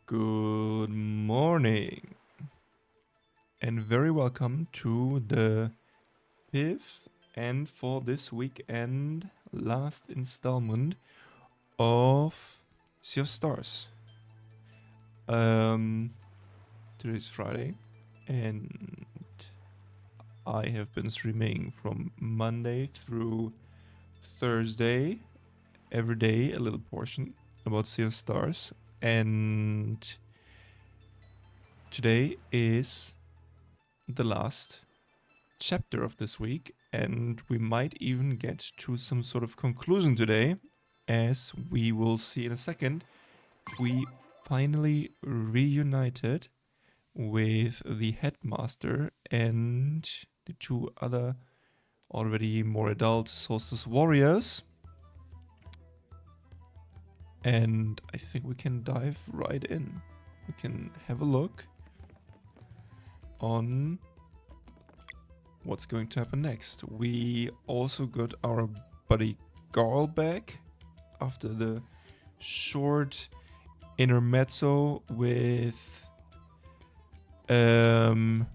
Good morning, and very welcome to the fifth and for this weekend last installment of Sea of Stars. Today's Friday, and I have been streaming from Monday through Thursday, every day a little portion about Sea of Stars, and today is the last chapter of this week, and we might even get to some sort of conclusion today. As we will see in a second, we finally reunited with the headmaster and the two other already more adult solstice warriors. And I think we can dive right in. We can have a look on what's going to happen next. We also got our buddy Garl back after the short intermezzo with the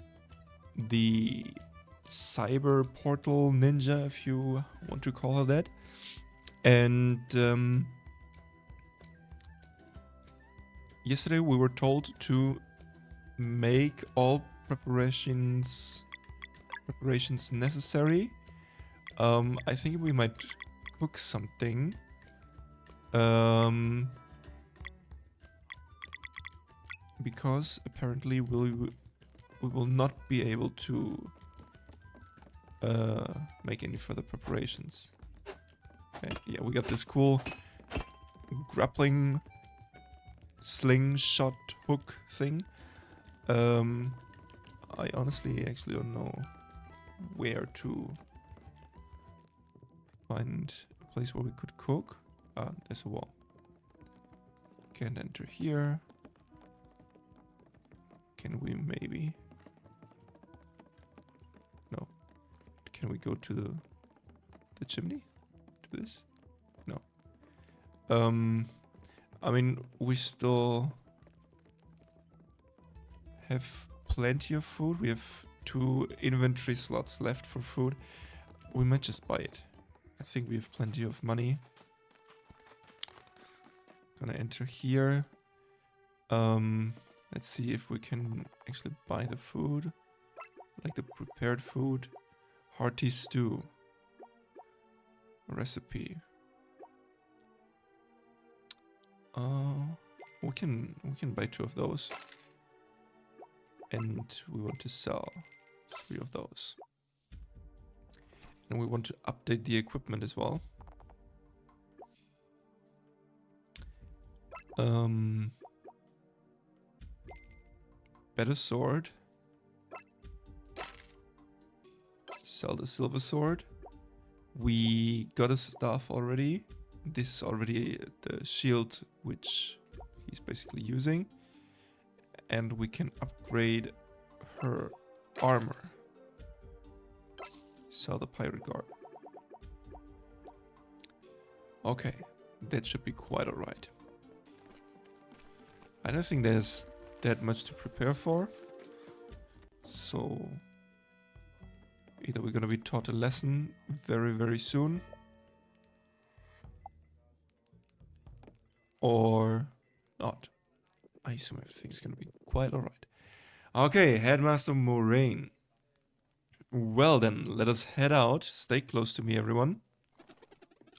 cyber portal ninja, if you want to call her that. And yesterday we were told to make all preparations necessary. I think we might cook something. Because apparently we will not be able to make any further preparations. Okay, yeah, we got this cool grappling slingshot hook thing. I honestly actually don't know where to find a place where we could cook. There's a wall. Can't enter here. Can we maybe? No. Can we go to the chimney? To this? No. I mean, we still have plenty of food. We have 2 inventory slots left for food. We might just buy it. I think we have plenty of money. Gonna enter here. Let's see if we can actually buy the food. Like the prepared food. Hearty stew. Recipe. We can buy 2 of those. And we want to sell 3 of those. And we want to update the equipment as well. Better sword. Sell the silver sword. We got a staff already. This is already the shield which he's basically using. And we can upgrade her armor. Sell the pirate guard. Okay, that should be quite alright. I don't think there's that much to prepare for. So either we're gonna be taught a lesson very, very soon, or not. I assume everything's gonna be quite alright. Okay, Headmaster Moraine. Well then, let us head out. Stay close to me, everyone.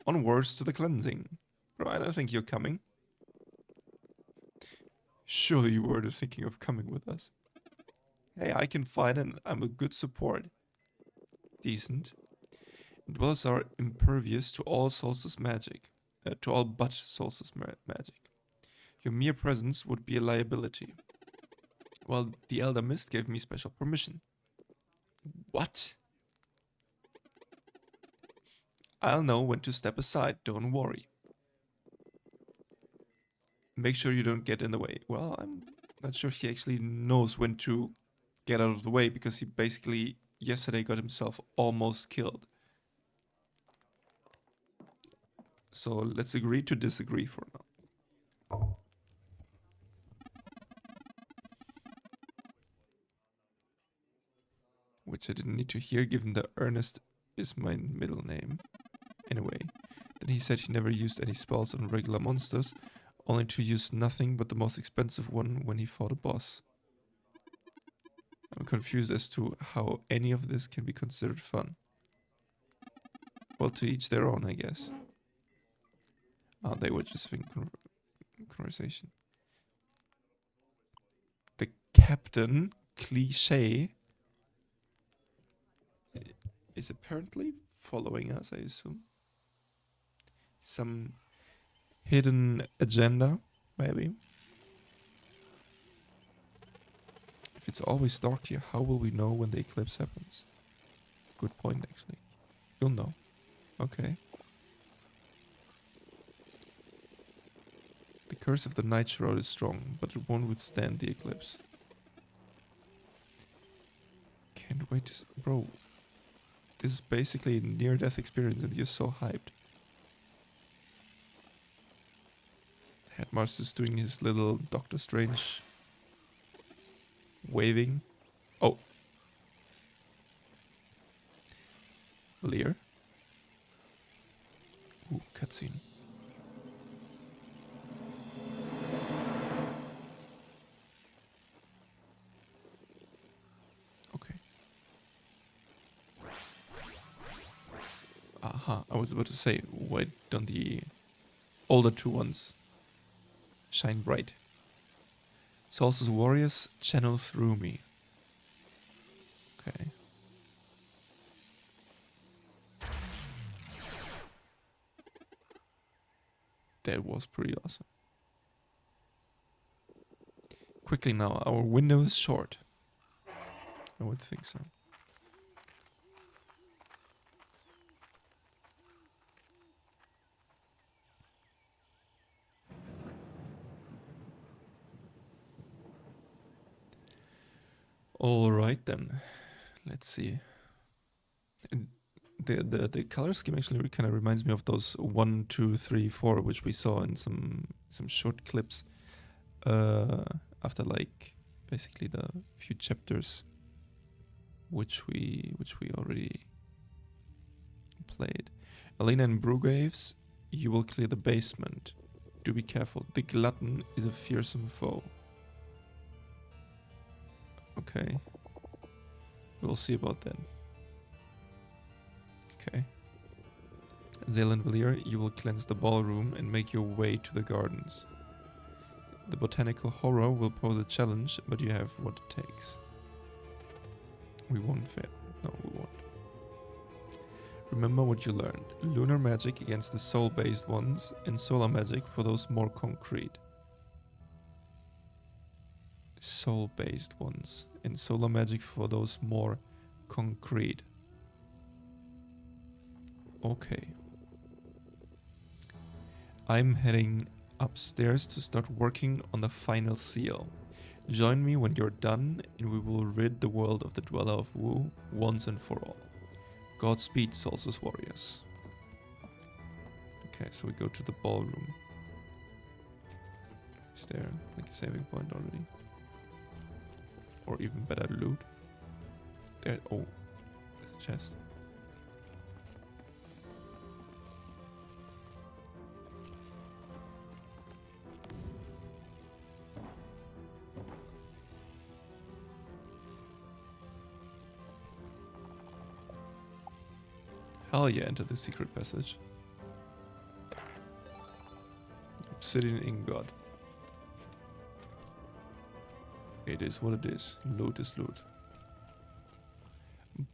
Onwards to the cleansing. Bro, I don't think you're coming. Surely you weren't thinking of coming with us. Hey, I can fight and I'm a good support. Decent. Dwellers are impervious to all solstice magic. To all but solstice magic. Your mere presence would be a liability. Well, the Elder Mist gave me special permission. What? I'll know when to step aside, don't worry. Make sure you don't get in the way. Well, I'm not sure he actually knows when to get out of the way, because he basically yesterday got himself almost killed. So let's agree to disagree for now. which I didn't need to hear given that Ernest is my middle name. Anyway, then he said he never used any spells on regular monsters, only to use nothing but the most expensive one when he fought a boss. I'm confused as to how any of this can be considered fun. Well, to each their own, I guess. Oh, they were just having conversation. The captain, Cliché, is apparently following us, I assume. Some hidden agenda, maybe. If it's always dark here, how will we know when the eclipse happens? Good point, actually. You'll know. Okay. The curse of the night shroud is strong, but it won't withstand the eclipse. Can't wait to bro, this is basically a near-death experience and you're so hyped. Headmaster's doing his little Doctor Strange waving. Oh. Lear. Ooh, cutscene. Okay. Aha, I was about to say, why don't the older two ones shine bright? Solstice warriors channel through me. Okay. That was pretty awesome. Quickly now, our window is short. I would think so. All right then. Let's see. And the color scheme actually kind of reminds me of those 1, 2, 3, 4, which we saw in some short clips. After like basically the few chapters which we already played. Elena and Brugaves, you will clear the basement. Do be careful. The glutton is a fearsome foe. Okay. We'll see about that. Okay. Zaylan Valir, you will cleanse the ballroom and make your way to the gardens. The Botanical Horror will pose a challenge, but you have what it takes. We won't fail. No, we won't. Remember what you learned. Lunar magic against the soul-based ones, and solar magic for those more concrete. Soul-based ones, and solar magic for those more concrete. Okay. I'm heading upstairs to start working on the final seal. Join me when you're done, and we will rid the world of the Dweller of Woe once and for all. Godspeed, Solstice Warriors. Okay, so we go to the ballroom. Is there like a saving point already? Or even better, loot? There. Oh, there's a chest. Hell yeah, enter the secret passage. Obsidian ingot. It is what it is. Loot is loot.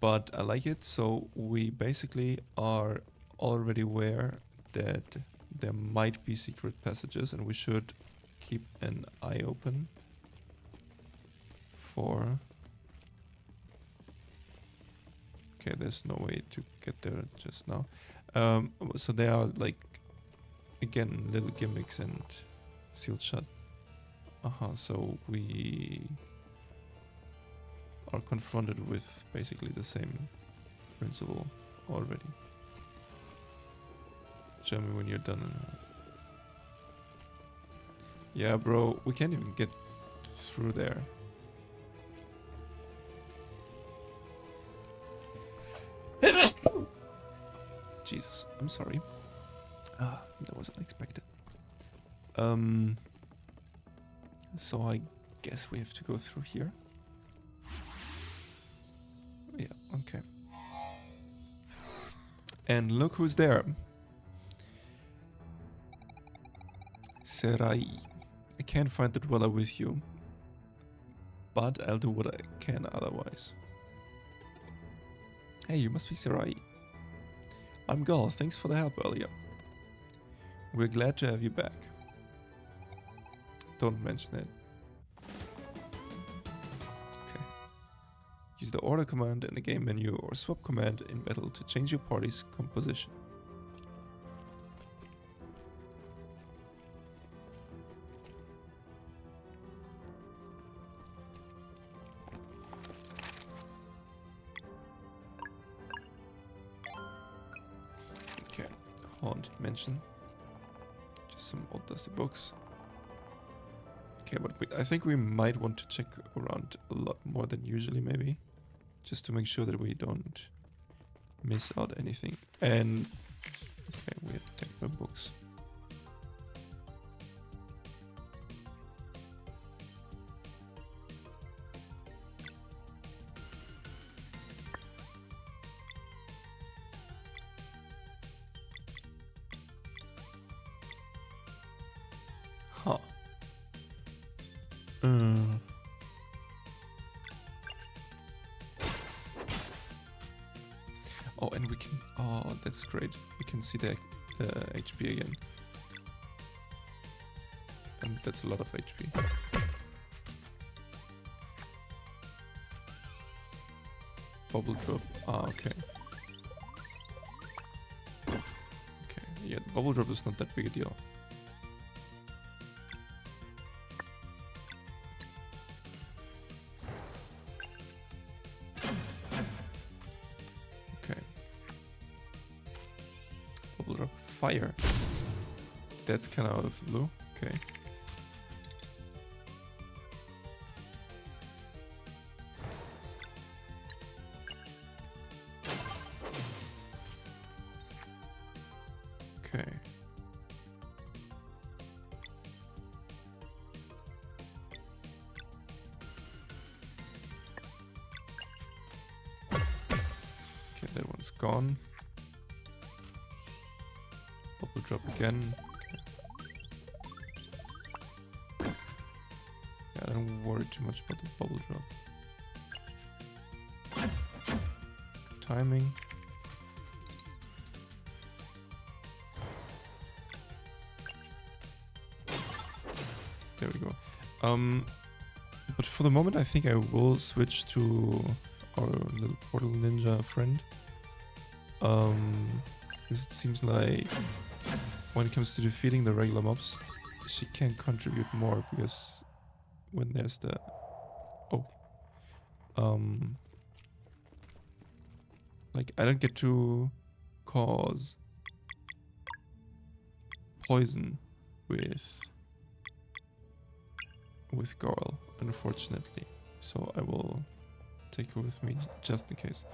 But I like it, so we basically are already aware that there might be secret passages, and we should keep an eye open for... Okay, there's no way to get there just now. So there are like, again, little gimmicks and sealed shut. So we are confronted with basically the same principle already. Show me when you're done. Yeah, bro, we can't even get through there. I'm sorry. That was unexpected. So I guess we have to go through here. Yeah, okay. And look who's there. Serai. I can't find the Dweller with you, but I'll do what I can otherwise. Hey, you must be Serai. I'm Garl, thanks for the help earlier. We're glad to have you back. Don't mention it. Okay. Use the order command in the game menu or swap command in battle to change your party's composition. Okay, Haunted Mansion. Just some old dusty books. Okay, but I think we might want to check around a lot more than usually, maybe. Just to make sure that we don't miss out anything. And... okay, we have techno books. Huh. Oh, and we can... oh, that's great. We can see the HP again. And that's a lot of HP. Bubble drop. Ah, okay. Okay, yeah, the bubble drop is not that big a deal. Fire. That's kind of out of the blue. Okay. Okay. Okay, that one's gone. Bubble drop again. Okay. Yeah, I don't worry too much about the bubble drop. Good timing. There we go. But for the moment I think I will switch to our little portal ninja friend. Because it seems like when it comes to defeating the regular mobs, she can contribute more because when there's the... oh. Like, I don't get to cause poison with Garl, unfortunately. So I will take her with me just in case.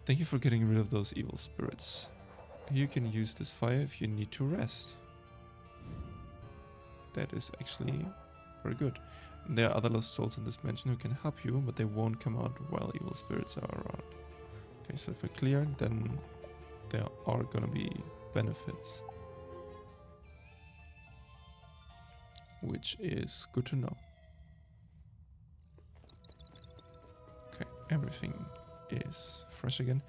Thank you for getting rid of those evil spirits. You can use this fire if you need to rest. That is actually very good. There are other lost souls in this mansion who can help you, but they won't come out while evil spirits are around. Okay, so if we're clear, then there are gonna be benefits. Which is good to know. Okay, everything is fresh again.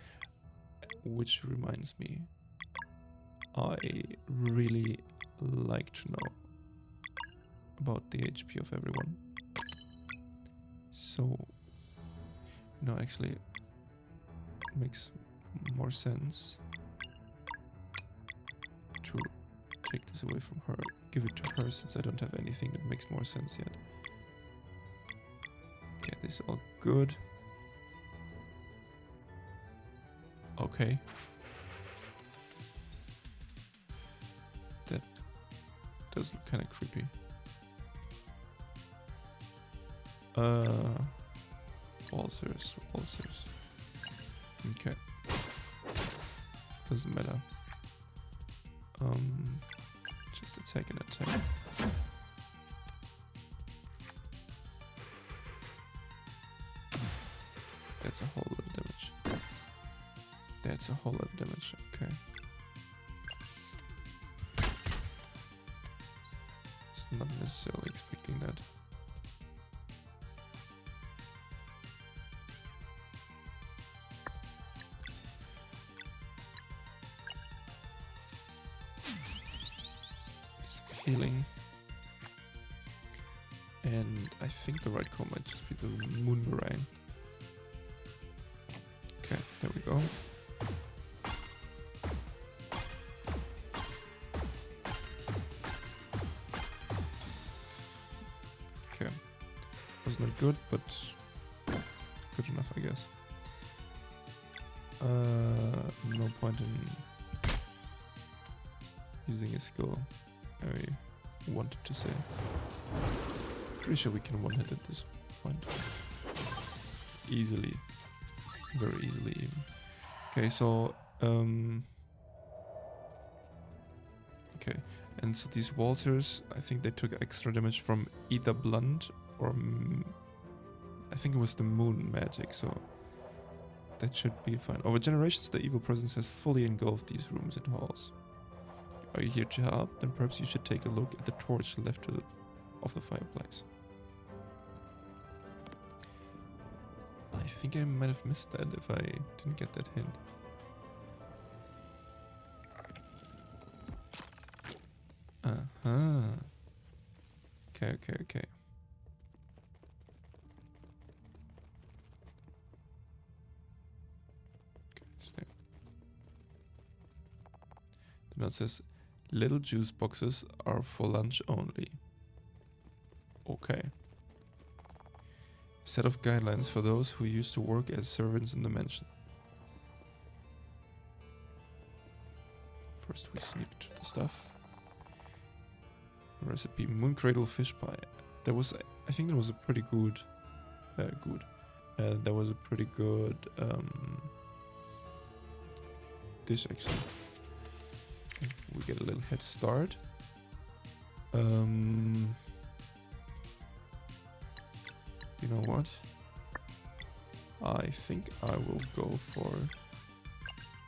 Which reminds me, I really like to know about the HP of everyone. So, no, actually, it makes more sense to take this away from her, give it to her since I don't have anything that makes more sense yet. Okay, this is all good. Okay. That does look kind of creepy. Ulcers. Okay. Doesn't matter. Just attack and attack. That's a whole lot of damage. That's a whole lot of damage. Okay. It's not necessarily expecting that. Healing. And I think the right call might just be the Moon Meringue. Okay, there we go. Okay. Was not good, but good enough, I guess. No point in using a skill. I wanted to say. Pretty sure we can one-hit at this point. Easily. Very easily even. Okay, so okay, and so these walters, I think they took extra damage from either blunt or I think it was the moon magic, so that should be fine. Over generations, the evil presence has fully engulfed these rooms and halls. Are you here to help? Then perhaps you should take a look at the torch left to the of the fireplace. I think I might have missed that if I didn't get that hint. Uh-huh. Okay. Okay, stay. The note says, little juice boxes are for lunch only. Okay. Set of guidelines for those who used to work as servants in the mansion. First we sneak to the stuff. Recipe, moon cradle fish pie. There was, I think there was a pretty good, there was a pretty good dish actually. We get a little head start. You know what? I think I will go for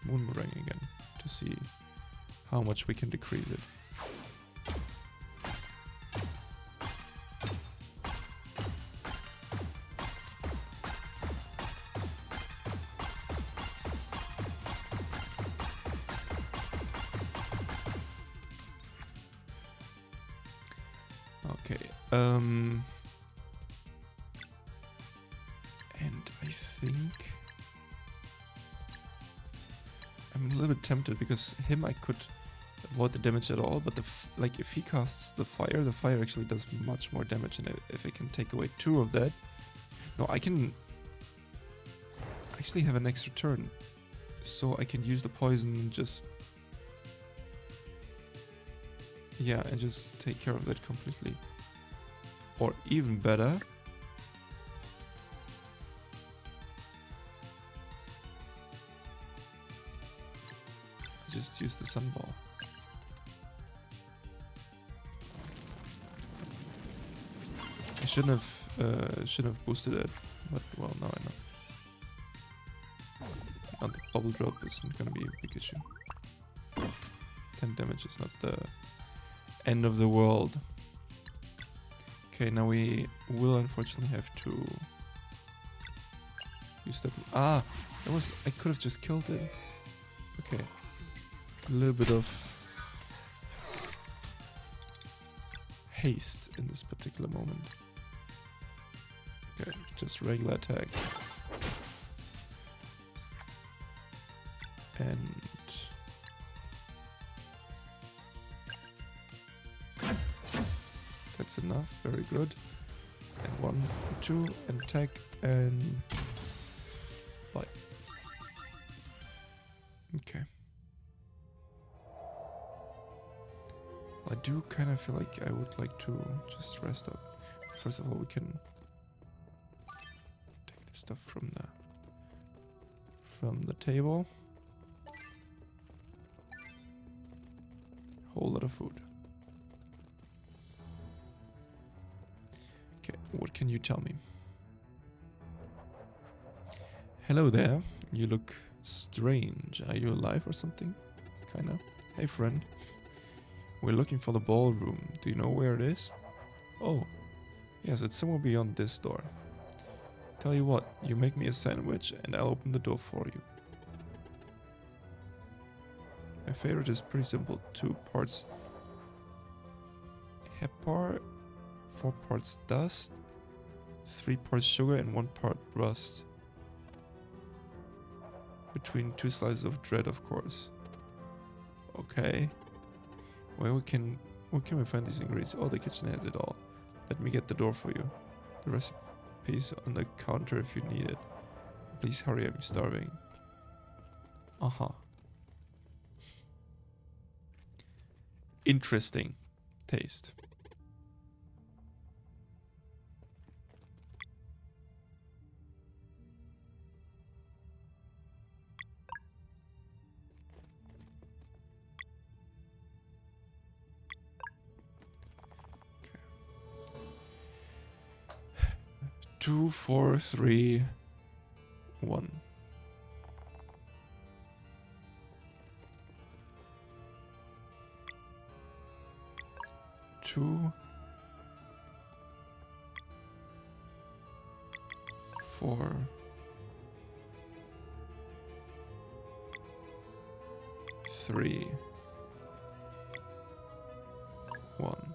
moon meringue again to see how much we can decrease it. Okay, and I think I'm a little bit tempted because him I could avoid the damage at all, but like if he casts the fire actually does much more damage, and if I can take away 2 of that, no, I can actually have an extra turn, so I can use the poison and just and just take care of that completely. Or even better, just use the sunball. I shouldn't have boosted it, but well, now I know. Now the bubble drop isn't gonna be a big issue. 10 damage is not the end of the world. Okay, now we will unfortunately have to use that. Ah, that was, I could have just killed it. Okay, a little bit of haste in this particular moment. Okay, just regular attack. And that's enough, very good. And 1, 2, and attack, and bye. Okay. I do kind of feel like I would like to just rest up. First of all, we can take the stuff from the table. lot of food. Okay, what can you tell me? Hello there. You look strange. Are you alive or something? Kinda. Hey friend. We're looking for the ballroom. Do you know where it is? Oh, yes, it's somewhere beyond this door. Tell you what, you make me a sandwich and I'll open the door for you. My favorite is pretty simple. 2 parts heparin, 4 parts dust, 3 parts sugar and 1 part rust. Between 2 slices of bread, of course. Okay. Where can we find these ingredients? Oh, the kitchen has it all. Let me get the door for you. The recipe's on the counter if you need it. Please hurry, I'm starving. Uh-huh. Interesting taste. Okay. 2, 4, 3, 1. 2, 4, 3, 1.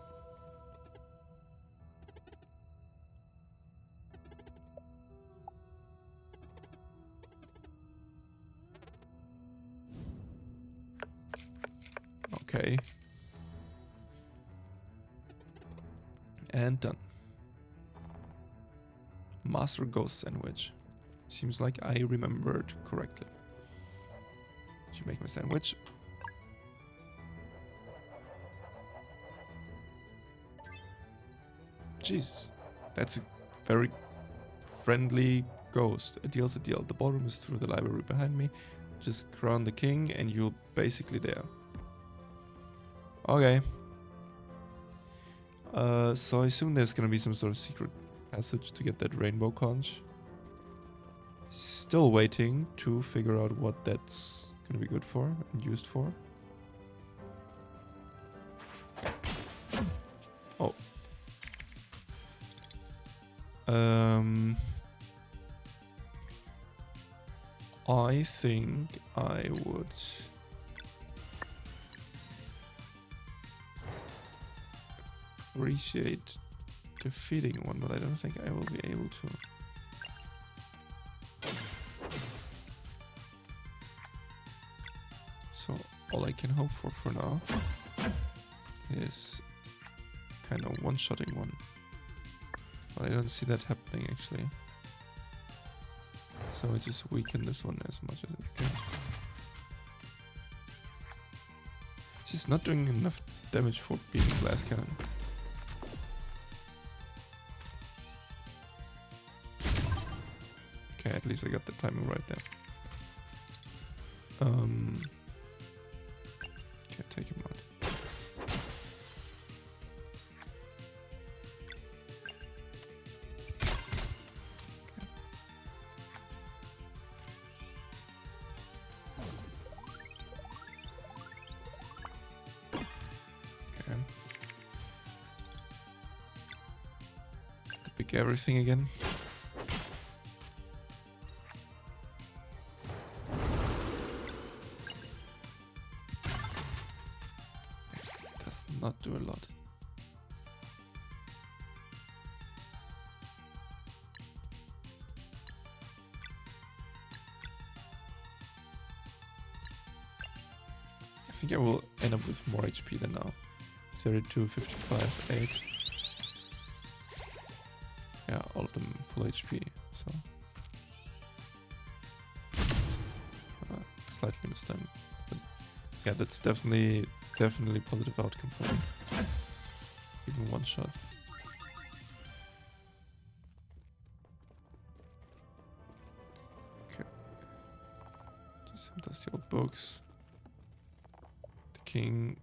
Okay. And done. Master Ghost Sandwich. Seems like I remembered correctly. Should make my sandwich. Jesus. That's a very friendly ghost. A deal's a deal. The ballroom is through the library behind me. Just crown the king and you're basically there. Okay. So I assume there's gonna be some sort of secret passage to get that rainbow conch. Still waiting to figure out what that's gonna be good for and used for. Oh. I think I would appreciate defeating one, but I don't think I will be able to. So all I can hope for now is kind of one-shotting one. But I don't see that happening actually. So I just weaken this one as much as I can. She's not doing enough damage for being a glass cannon. Okay, at least I got the timing right there. Can't take him out. Pick everything again. Does not do a lot. I think I will end up with more HP than now. 32, 55, 8. Yeah, all of them full HP, so slightly mistimed. But yeah, that's definitely positive outcome for me. Even one shot. Okay. Just some dusty old books. The king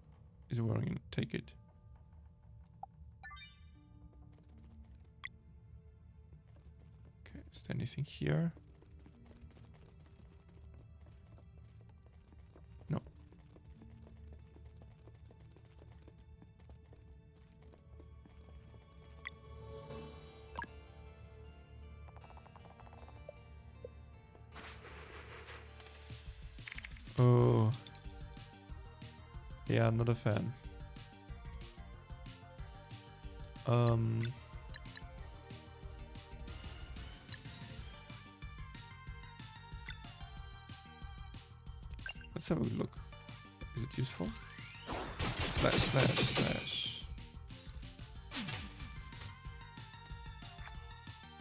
is where I'm gonna take it. Okay, is there anything here? No. Oh. Yeah, I'm not a fan. Let's have a look. Is it useful? Slash, slash, slash.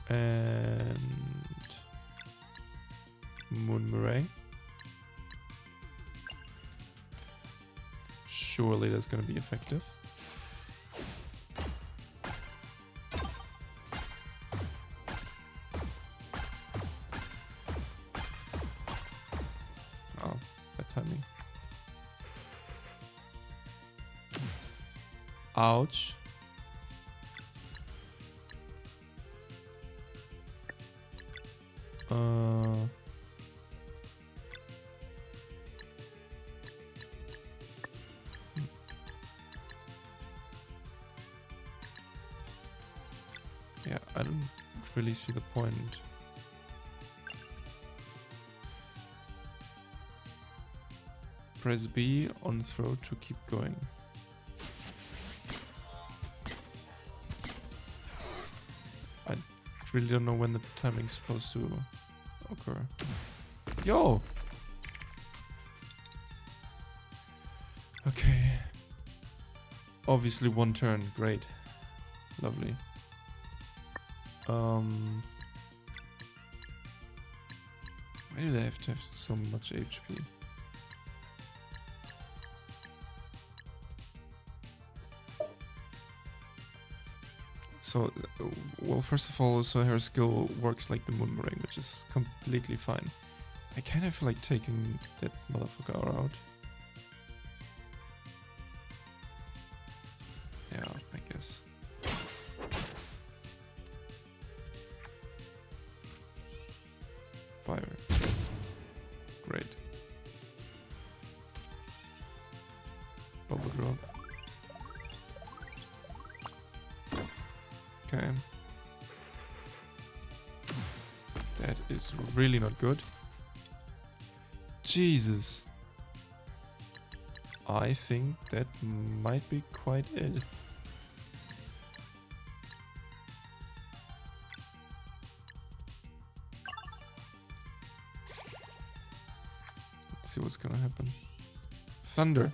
And Moon Murray. Surely that's gonna be effective. Oh, bad timing. Ouch. Yeah, I don't really see the point. Press B on throw to keep going. I really don't know when the timing's supposed to occur. Yo! Okay. Obviously one turn, great. Lovely. Why do they have to have so much HP? So, well, first of all, so her skill works like the Moon Ring, which is completely fine. I kind of feel like taking that motherfucker out. Yeah, I guess. Fire. Great. Bubble drop. Okay. That is really not good. Jesus. I think that might be quite it. Let's see what's gonna happen. Thunder.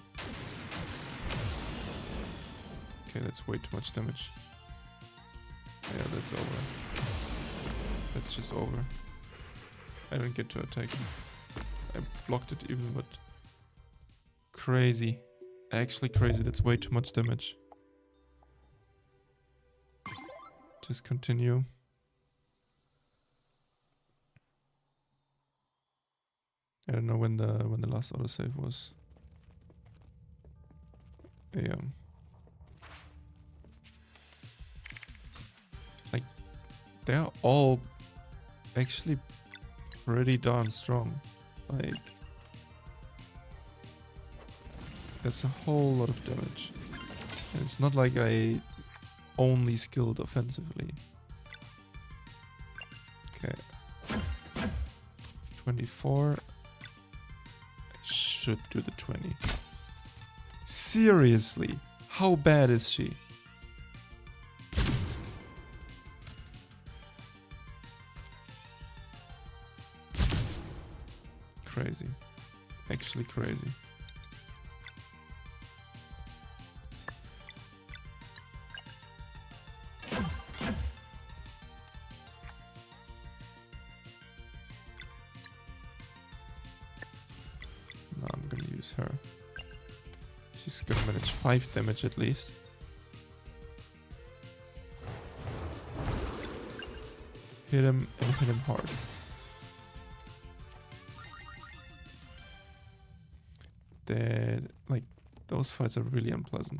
Okay, that's way too much damage. Yeah, that's over. That's just over. I don't get to attack. I blocked it even, but... Crazy. Actually crazy, that's way too much damage. Just continue. I don't know when the last autosave was. AM. Like, they're all actually pretty darn strong. Like, that's a whole lot of damage. And it's not like I only skilled offensively. Okay. 24. I should do the 20. Seriously? How bad is she? Crazy. Actually crazy. No, I'm gonna use her. She's gonna manage 5 damage at least. Hit him and hit him hard. That, like, Those fights are really unpleasant.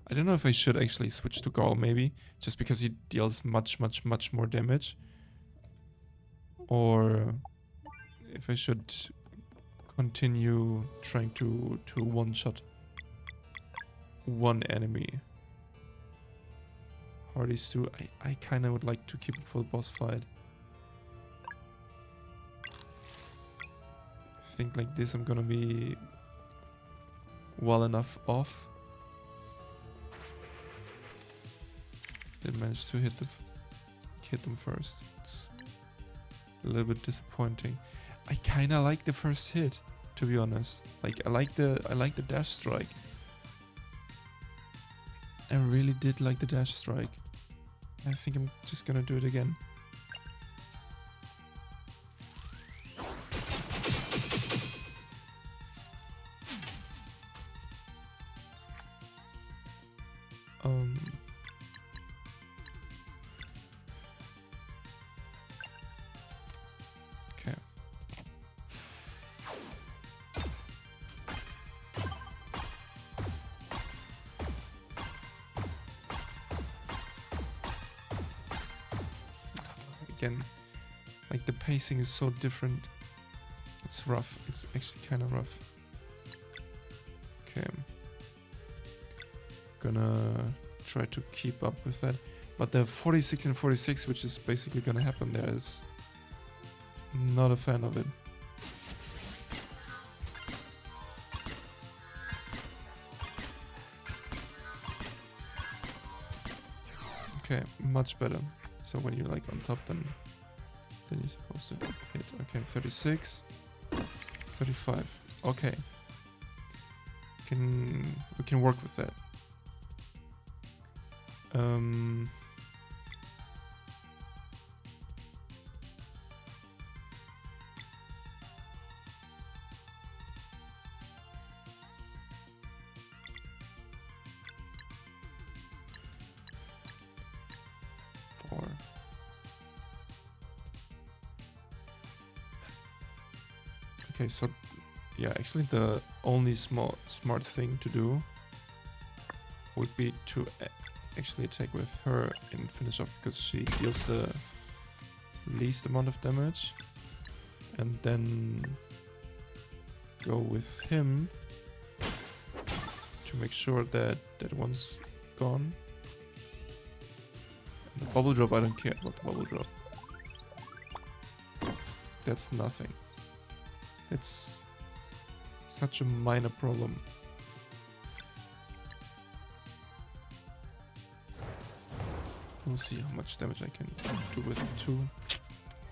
I don't know if I should actually switch to Garl, maybe, just because he deals much more damage. Or if I should continue trying to one-shot one enemy. Hardy's too. I kind of would like to keep it for the boss fight. I think like this I'm gonna be well enough off. Didn't manage to hit them first. It's a little bit disappointing. I kind of like the first hit, to be honest. Like I like the dash strike. I really did like the dash strike. I think I'm just gonna do it again. Okay. Again, like the pacing is so different. It's rough. It's actually kind of rough. Okay. Gonna try to keep up with that. But the 46 and 46, which is basically gonna happen there, is not a fan of it. Okay, much better. So when you're like on top, then you're supposed to hit. Okay, 36, 35. Okay, we can work with that. Okay, so yeah, actually the only smart thing to do would be to actually attack with her and finish off, because she deals the least amount of damage, and then go with him to make sure that that one's gone. And the bubble drop, I don't care about the bubble drop. That's nothing. It's such a minor problem. We'll see how much damage I can do with 2.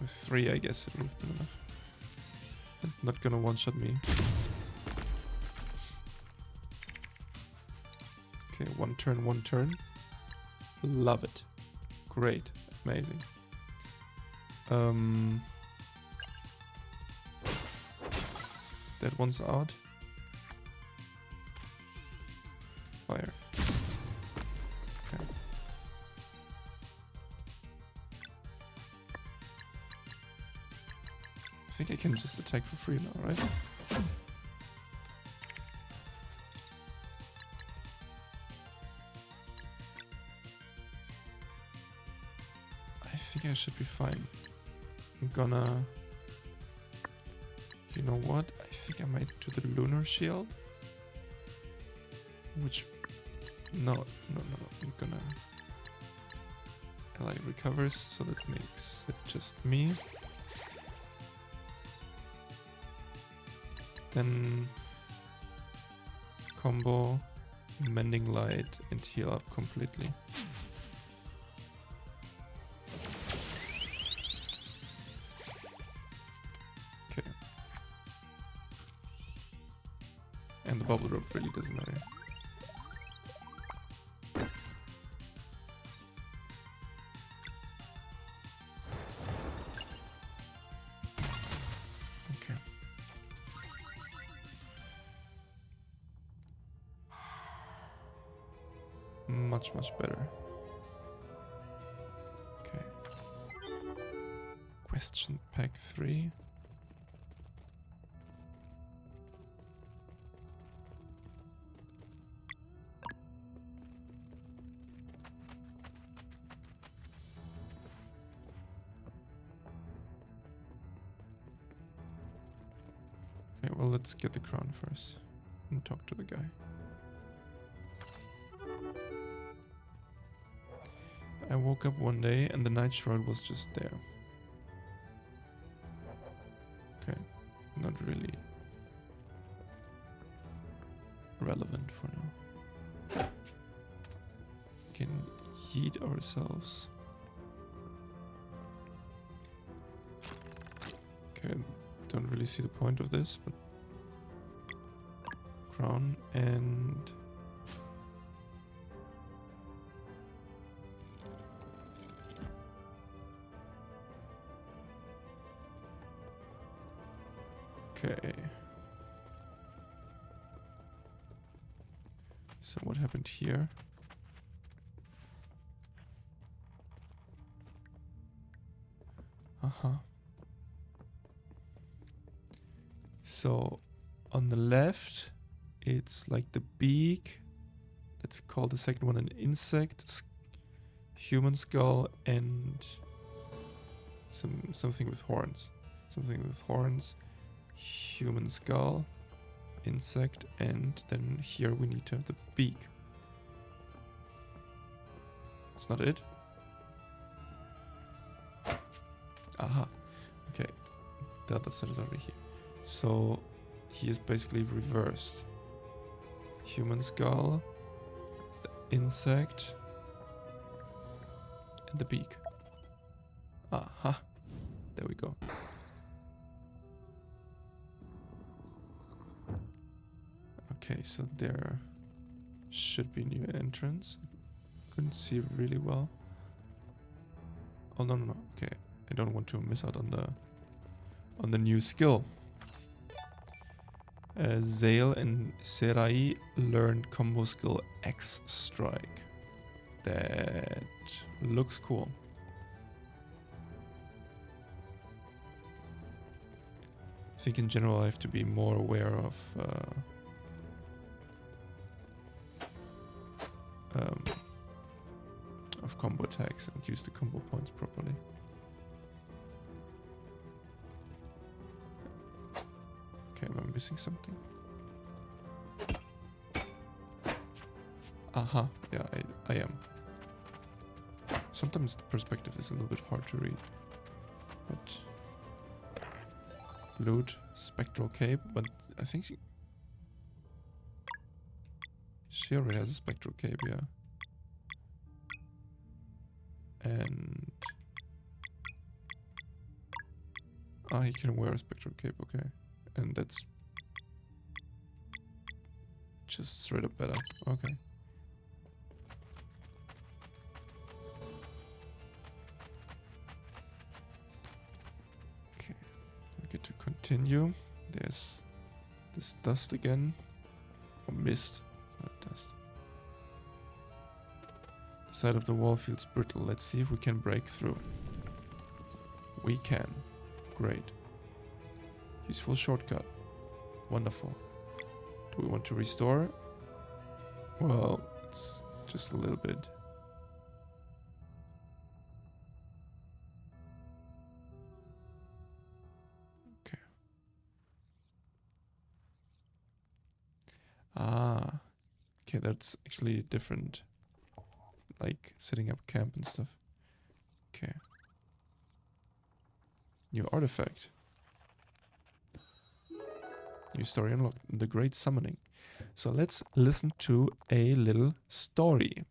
With 3, I guess it would have been enough. And not gonna one-shot me. Okay, one turn. Love it. Great. Amazing. That one's out. Fire. Okay. I think I can just attack for free now, right? I think I should be fine. I'm gonna... You know what? I think I might do the lunar shield. Which... No. I'm gonna... Ally recovers, so that makes it just me. Then... Combo, Mending Light, and heal up completely. Okay. And the bubble drop really doesn't matter. Okay. Much better. Okay. Question pack 3. well, let's get the crown first and talk to the guy. I woke up one day and the night shroud was just there. Okay, not really relevant for now. Can yeet ourselves. Okay, don't really see the point of this, but crown and okay. So what happened here? So on the left, it's like the beak. Let's call the second one an insect, human skull, and something with horns. Something with horns, human skull, insect, and then here we need to have the beak. It's not it? Aha. Okay. The other side is over here. So he is basically reversed. Human skull, the insect, and the beak. Aha. There we go. Okay, so there should be a new entrance. Couldn't see really well. Oh no. Okay, I don't want to miss out on the new skill. Zale and Serai learned combo skill X Strike. That looks cool. I think in general I have to be more aware of combo attacks and use the combo points properly. Okay, am I missing something? Aha, yeah, I am. Sometimes the perspective is a little bit hard to read. But loot, spectral cape, but I think she already has a spectral cape, yeah. And he can wear a spectral cape, okay. And that's just straight up better. Okay. Okay, we get to continue. There's this dust again. Or mist, it's not dust. The side of the wall feels brittle. Let's see if we can break through. We can. Great. Useful shortcut. Wonderful. Do we want to restore? Well, it's just a little bit. Okay. Okay, that's actually different. Like setting up camp and stuff. Okay. New artifact. New story unlocked. The Great Summoning. So let's listen to a little story.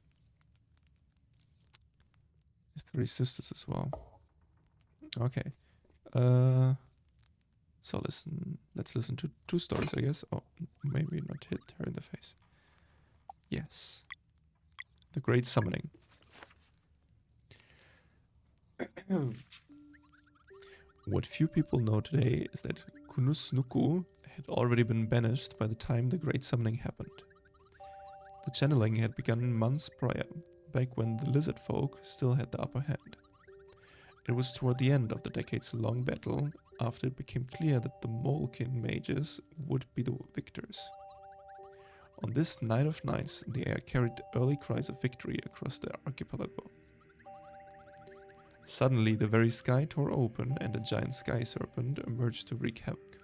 The Three Sisters as well. Okay. So let's listen to two stories, I guess. Oh, maybe not hit her in the face. Yes. The Great Summoning. What few people know today is that Kunusnuku had already been banished by the time the Great Summoning happened. The channeling had begun months prior, back when the lizard folk still had the upper hand. It was toward the end of the decades-long battle, after it became clear that the Molekin mages would be the victors. On this night of nights, the air carried early cries of victory across the archipelago. Suddenly, the very sky tore open and a giant sky serpent emerged to wreak havoc.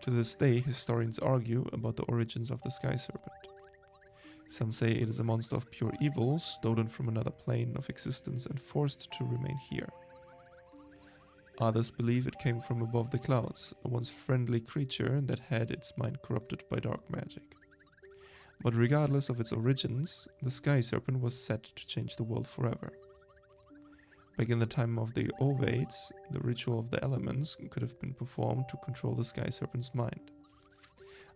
To this day, historians argue about the origins of the Sky Serpent. Some say it is a monster of pure evil, stolen from another plane of existence and forced to remain here. Others believe it came from above the clouds, a once friendly creature that had its mind corrupted by dark magic. But regardless of its origins, the Sky Serpent was set to change the world forever. Back in the time of the Ovates, the ritual of the elements could have been performed to control the Sky Serpent's mind.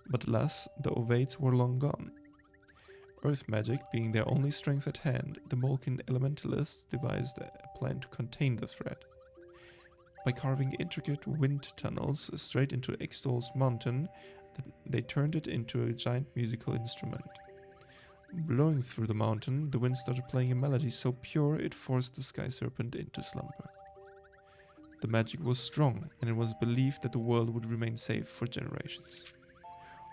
But alas, the Ovates were long gone. Earth magic being their only strength at hand, the Molkin elementalists devised a plan to contain the threat. By carving intricate wind tunnels straight into Ixtal's mountain, they turned it into a giant musical instrument. Blowing through the mountain, the wind started playing a melody so pure it forced the Sky Serpent into slumber. The magic was strong, and it was believed that the world would remain safe for generations.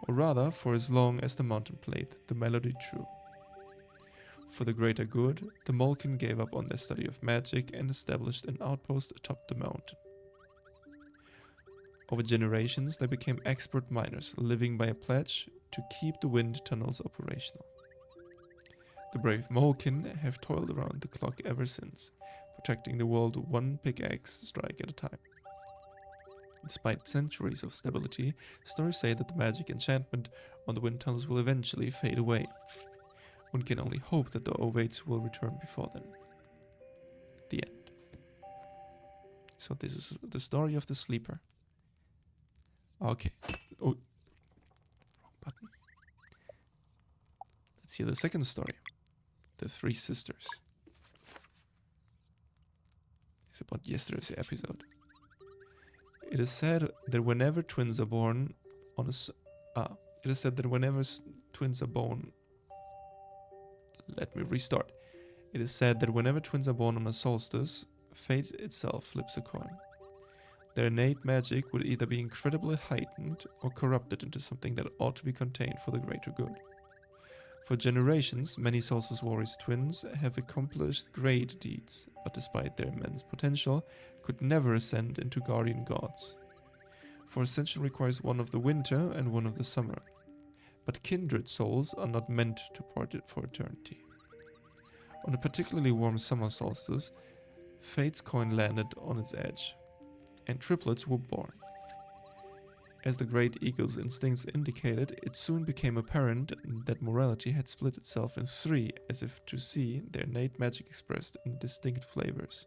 Or rather, for as long as the mountain played the melody true. For the greater good, the Molkin gave up on their study of magic and established an outpost atop the mountain. Over generations, they became expert miners, living by a pledge to keep the wind tunnels operational. The brave Molkin have toiled around the clock ever since, protecting the world one pickaxe strike at a time. Despite centuries of stability, stories say that the magic enchantment on the wind tunnels will eventually fade away. One can only hope that the Ovates will return before then. The end. So this is the story of the sleeper. Okay. Oh, wrong button. Let's hear the second story. The Three Sisters. It's about yesterday's episode. It is said that whenever twins are born on a it is said that whenever twins are born. Let me restart. It is said that whenever twins are born on a solstice, fate itself flips a coin. Their innate magic would either be incredibly heightened or corrupted into something that ought to be contained for the greater good. For generations, many Solstice Warriors twins have accomplished great deeds, but despite their immense potential, could never ascend into guardian gods. For ascension requires one of the winter and one of the summer, but kindred souls are not meant to part it for eternity. On a particularly warm summer solstice, Fate's coin landed on its edge, and triplets were born. As the great eagle's instincts indicated, it soon became apparent that morality had split itself in three, as if to see their innate magic expressed in distinct flavors.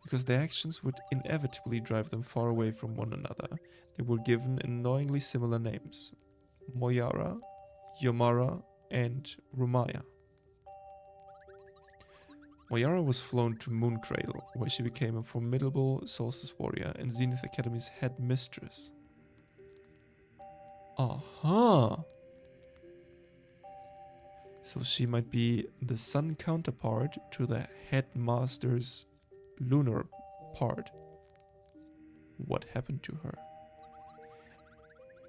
Because their actions would inevitably drive them far away from one another, they were given annoyingly similar names: Moyara, Yomara, and Rumaya. Moyara was flown to Mooncradle, where she became a formidable Solstice warrior and Zenith Academy's head mistress. So she might be the sun counterpart to the headmaster's lunar part. What happened to her?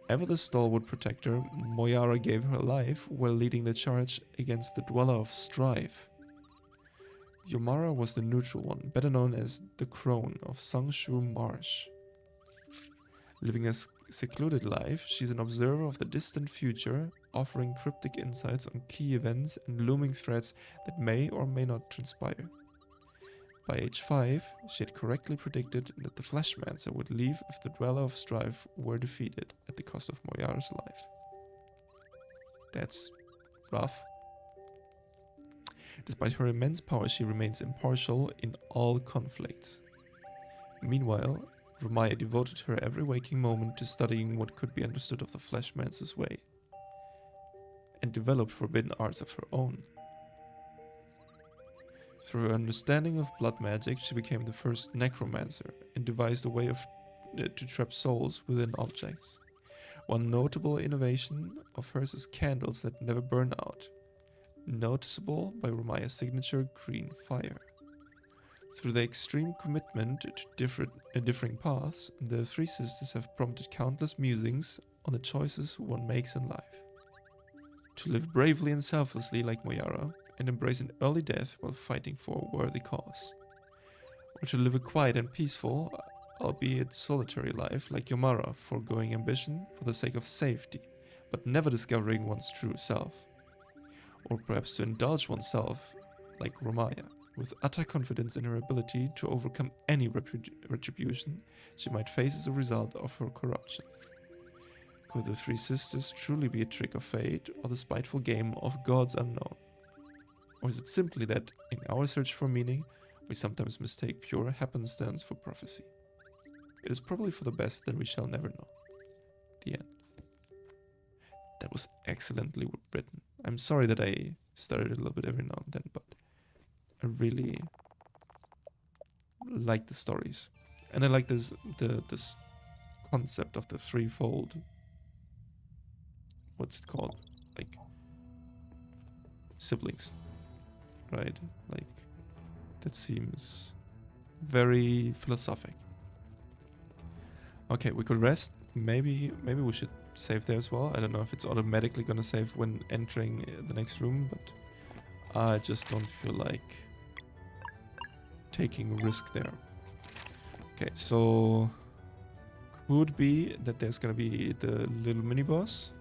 Ever the stalwart protector, Moyara gave her life while leading the charge against the Dweller of Strife. Yomara was the neutral one, better known as the Crone of Sangshu Marsh. Living a secluded life, she's an observer of the distant future, offering cryptic insights on key events and looming threats that may or may not transpire. By age 5, she had correctly predicted that the Fleshmancer would leave if the Dweller of Strife were defeated at the cost of Moyara's life. That's rough. Despite her immense power, she remains impartial in all conflicts. Meanwhile, Rumaya devoted her every waking moment to studying what could be understood of the Fleshmancer's way, and developed forbidden arts of her own. Through her understanding of blood magic, she became the first necromancer and devised a way to trap souls within objects. One notable innovation of hers is candles that never burn out, noticeable by Rumaya's signature green fire. Through their extreme commitment to differing paths, the three sisters have prompted countless musings on the choices one makes in life. To live bravely and selflessly like Moyara, and embrace an early death while fighting for a worthy cause. Or to live a quiet and peaceful, albeit solitary life like Yomara, foregoing ambition for the sake of safety, but never discovering one's true self. Or perhaps to indulge oneself, like Romaya, with utter confidence in her ability to overcome any retribution she might face as a result of her corruption. Could the three sisters truly be a trick of fate, or the spiteful game of gods unknown? Or is it simply that, in our search for meaning, we sometimes mistake pure happenstance for prophecy? It is probably for the best that we shall never know. The end. That was excellently written. I'm sorry that I stuttered a little bit every now and then, but I really like the stories. And I like this concept of the threefold, what's it called? Like siblings, right? Like that seems very philosophic. Okay, we could rest. Maybe we should save there as well. I don't know if it's automatically gonna save when entering the next room, but I just don't feel like taking a risk there. Okay, so could be that there's gonna be the little mini boss,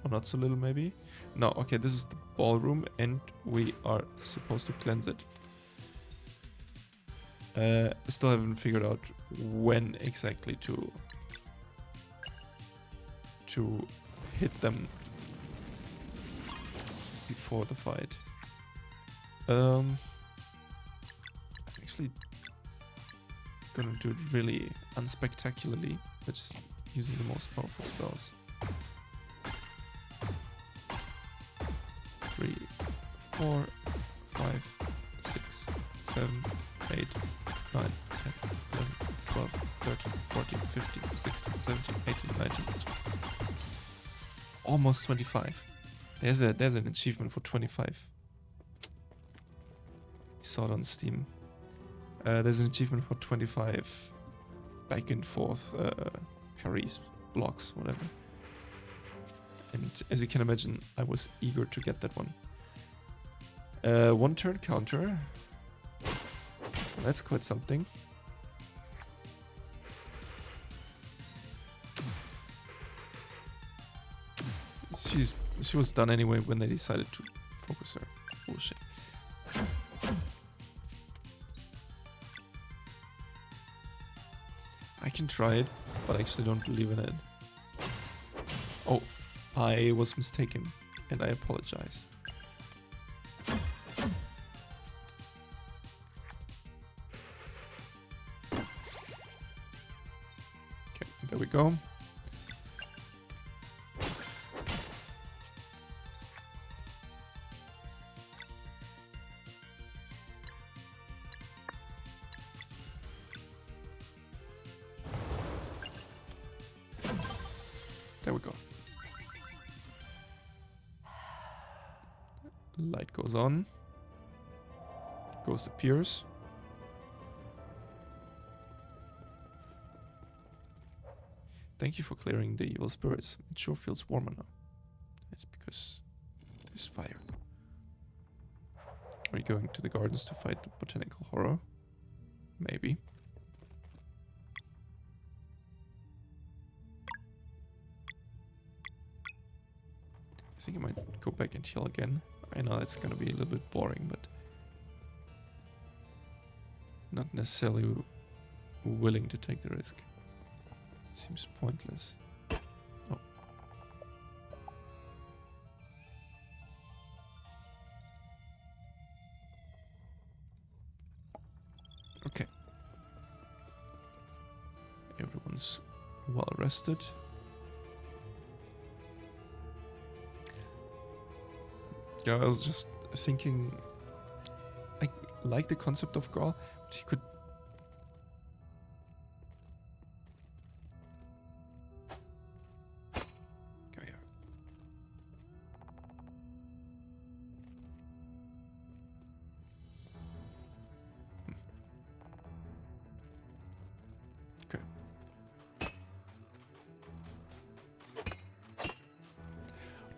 or not so little maybe. No, okay, this is the ballroom, and we are supposed to cleanse it. I still haven't figured out when exactly to hit them before the fight. I'm actually gonna do it really unspectacularly, but just using the most powerful spells. 3, 4, 5, 6, 7, 8, 9, 10, 11, 12, 13, 14, 15, 16, 17, 18, 19, almost 25. There's an achievement for 25. I saw it on Steam. There's an achievement for 25 back and forth parries, blocks, whatever. And as you can imagine, I was eager to get that one. One turn counter. That's quite something. She was done anyway when they decided to focus her. Bullshit. I can try it, but I actually don't believe in it. Oh, I was mistaken, and I apologize. Okay, there we go. There we go. Light goes on. Ghost appears. Thank you for clearing the evil spirits. It sure feels warmer now. It's because there's fire. Are you going to the gardens to fight the Botanical Horror? Maybe. I think I might go back and heal again. I know that's gonna be a little bit boring, but not necessarily willing to take the risk. Seems pointless. Oh. Okay. Everyone's well rested. Yeah, I was just thinking, I like the concept of Garl, but he could... Go here. Okay.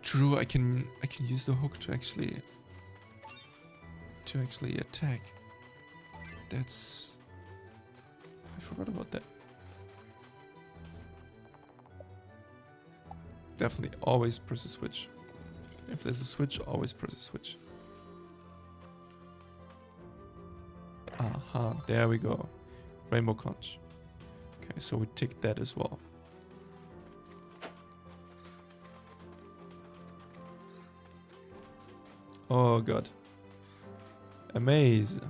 True, I can use the hook to actually attack. That's... I forgot about that. Definitely always press a switch. If there's a switch, always press a switch. Aha, there we go. Rainbow conch. Okay, so we ticked that as well. Oh god. A maze.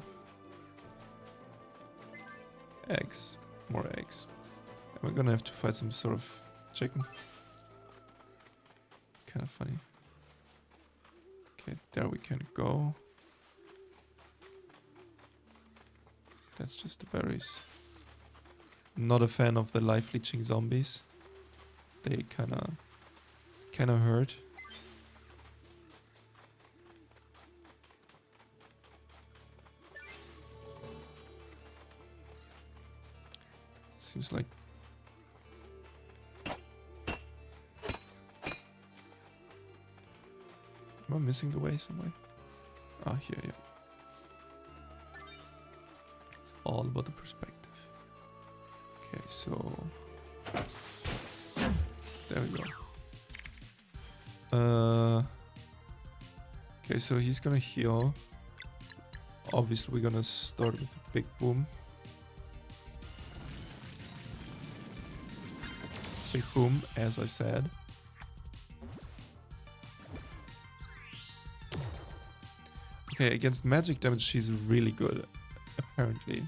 Eggs. More eggs. And we're gonna have to fight some sort of chicken. Kind of funny. Okay, there we can go. That's just the berries. Not a fan of the life leeching zombies. They kinda hurt. Seems like am I missing the way somewhere? Ah, here, yeah. It's all about the perspective. Okay, so there we go. Okay, so he's gonna heal. Obviously, we're gonna start with a big boom. Big boom, as I said. Okay, against magic damage, she's really good, apparently.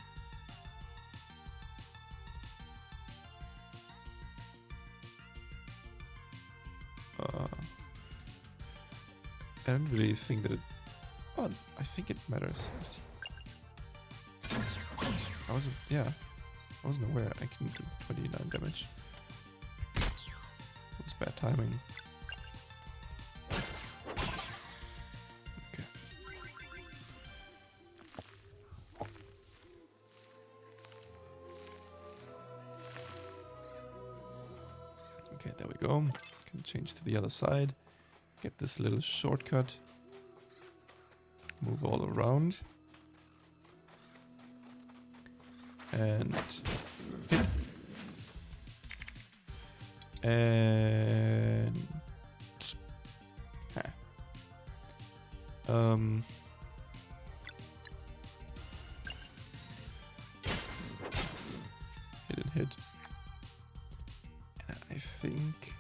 I don't really think that it... Oh, I think it matters. I wasn't... Yeah. I wasn't aware I can do 29 damage. It was bad timing. Okay. Okay, there we go. Can change to the other side. Get this little shortcut. Move all around. And hit. And hit and hit. And I think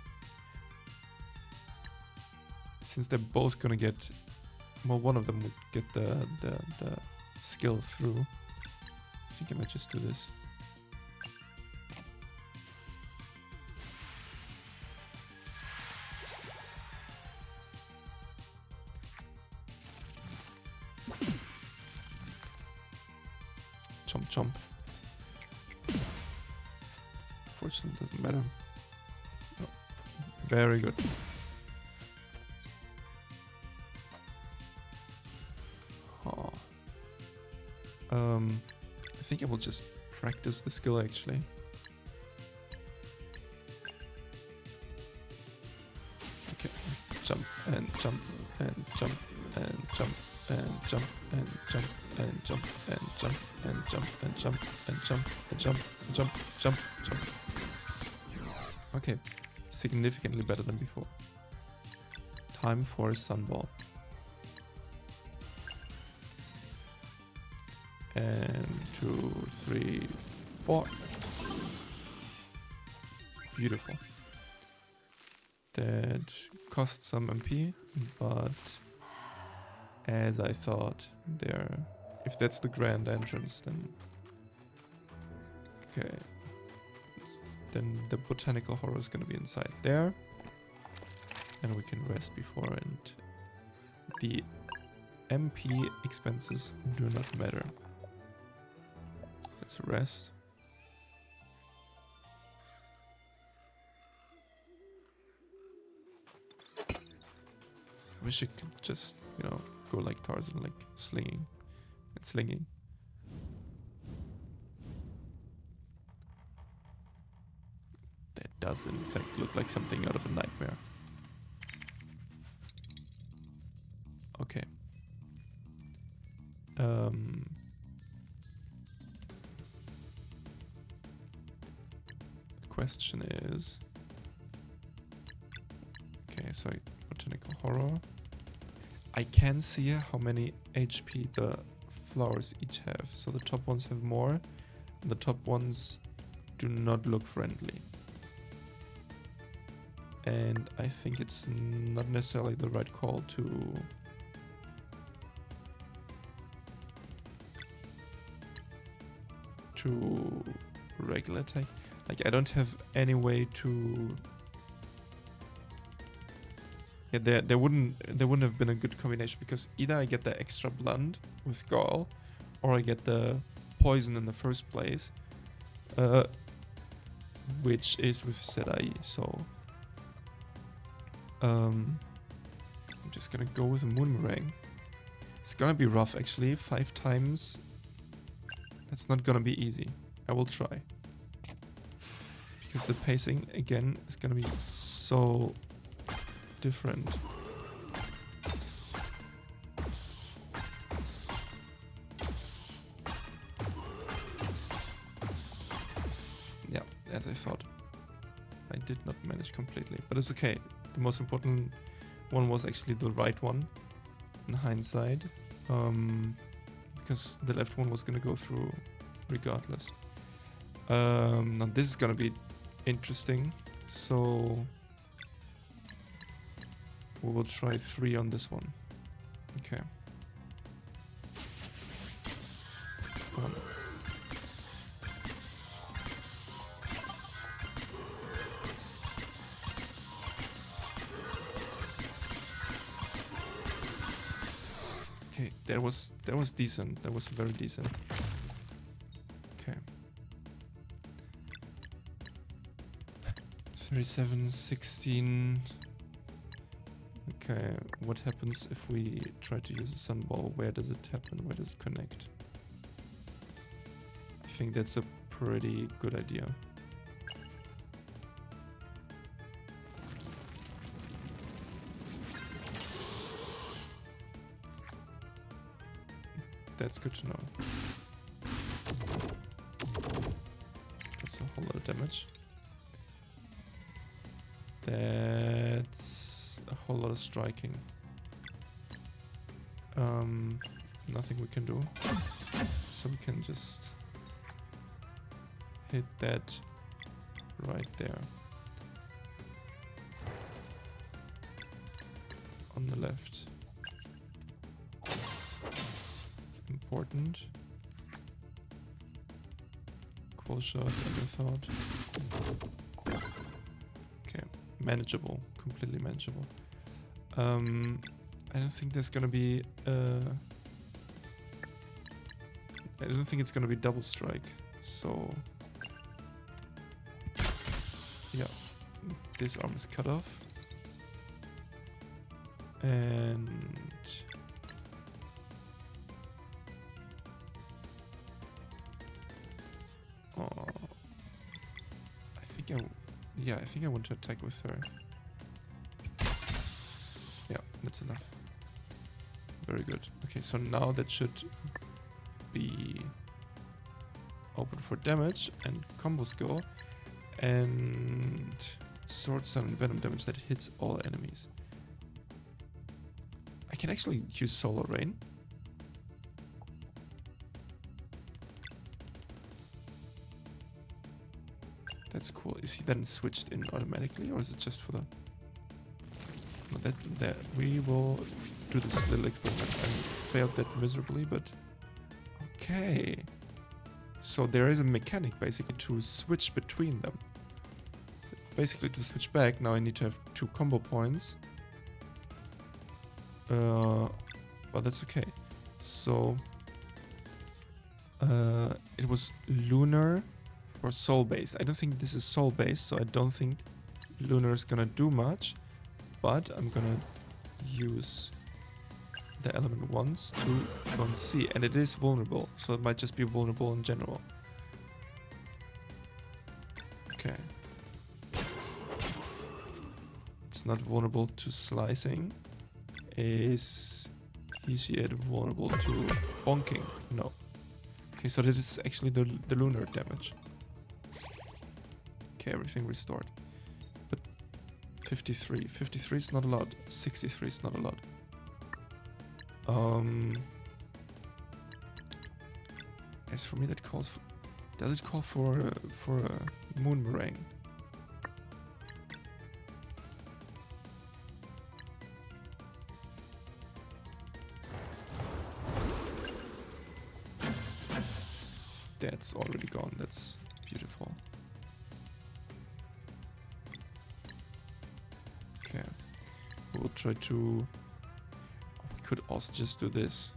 since they're both gonna get, well, one of them would get the skill through. I think I might just do this. Chomp chomp. Fortunately, it doesn't matter. Oh, very good. I think I will just practice the skill actually. Okay, jump and jump and jump and jump and jump and jump and jump and jump and jump and jump and jump and jump and jump, jump, jump. Okay, significantly better than before. Time for a sunball. And 2, 3, 4. Beautiful. That cost some MP, but as I thought, there. If that's the grand entrance, then okay. Then the Botanical Horror is gonna be inside there, and we can rest before. And the MP expenses do not matter. Let's rest. I wish it could just, you know, go like Tarzan, like slinging and slinging. That does in fact look like something out of a nightmare. Okay. The question is, so Botanical Horror. I can see how many HP the flowers each have. So the top ones have more, and the top ones do not look friendly. And I think it's not necessarily the right call to regular attack. Like, I don't have any way to... Yeah, there wouldn't have been a good combination, because either I get the extra blunt with Garl, or I get the poison in the first place, which is with Sedai. So I'm just gonna go with a Moonmerang. It's gonna be rough, actually. 5 times. That's not gonna be easy. I will try. Because the pacing, again, is gonna be so different. Yeah, as I thought. I did not manage completely, but it's okay. The most important one was actually the right one, in hindsight. Because the left one was gonna go through regardless. Now this is gonna be interesting. So we will try 3 on this one. Okay. 1. Okay, that was decent. That was very decent. Okay. 37, 16. Okay, what happens if we try to use a sunball? Where does it happen? Where does it connect? I think that's a pretty good idea. That's good to know. That's a whole lot of damage. That's a whole lot of striking. Nothing we can do. So we can just hit that right there. On the left. Important. Cool shot, I thought. Okay, manageable, completely manageable. I don't think there's gonna be. I don't think it's gonna be double strike. So yeah, this arm is cut off, and I think I want to attack with her. Yeah, that's enough. Very good. Okay, so now that should be open for damage and combo skill and sword stun and venom damage that hits all enemies. I can actually use Solar Rain. That's cool. Is he then switched in automatically, or is it just for the... No, that we will do this little experiment. I failed that miserably, but... Okay. So there is a mechanic, basically, to switch between them. Basically, to switch back, now I need to have 2 combo points. But that's okay. So... it was Lunar... or soul based. I don't think this is soul based, so I don't think Lunar is gonna do much, but I'm gonna use the element once to go and see, and it is vulnerable, so it might just be vulnerable in general. Okay. It's not vulnerable to slicing. Is he vulnerable to bonking? No. Okay, so this is actually the lunar damage. Okay, everything restored. But 53. 53 is not a lot. 63 is not a lot. As for me, that calls for... Does it call for a moon meringue? That's already gone. That's beautiful. Okay. We'll try to... We could also just do this.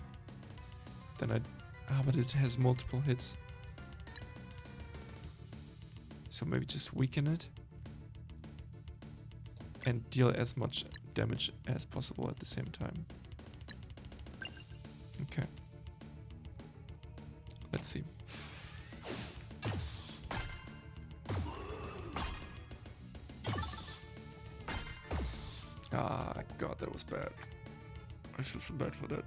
Then I'd... Ah, but it has multiple hits. So maybe just weaken it. And deal as much damage as possible at the same time. Okay. Let's see. Ah, God, that was bad. I feel so bad for that.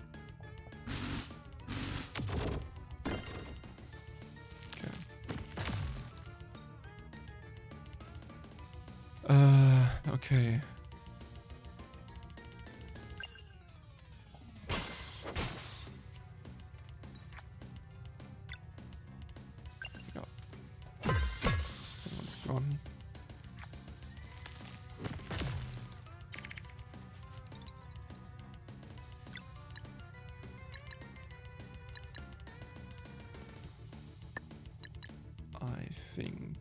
Okay. No. That one's gone. I think...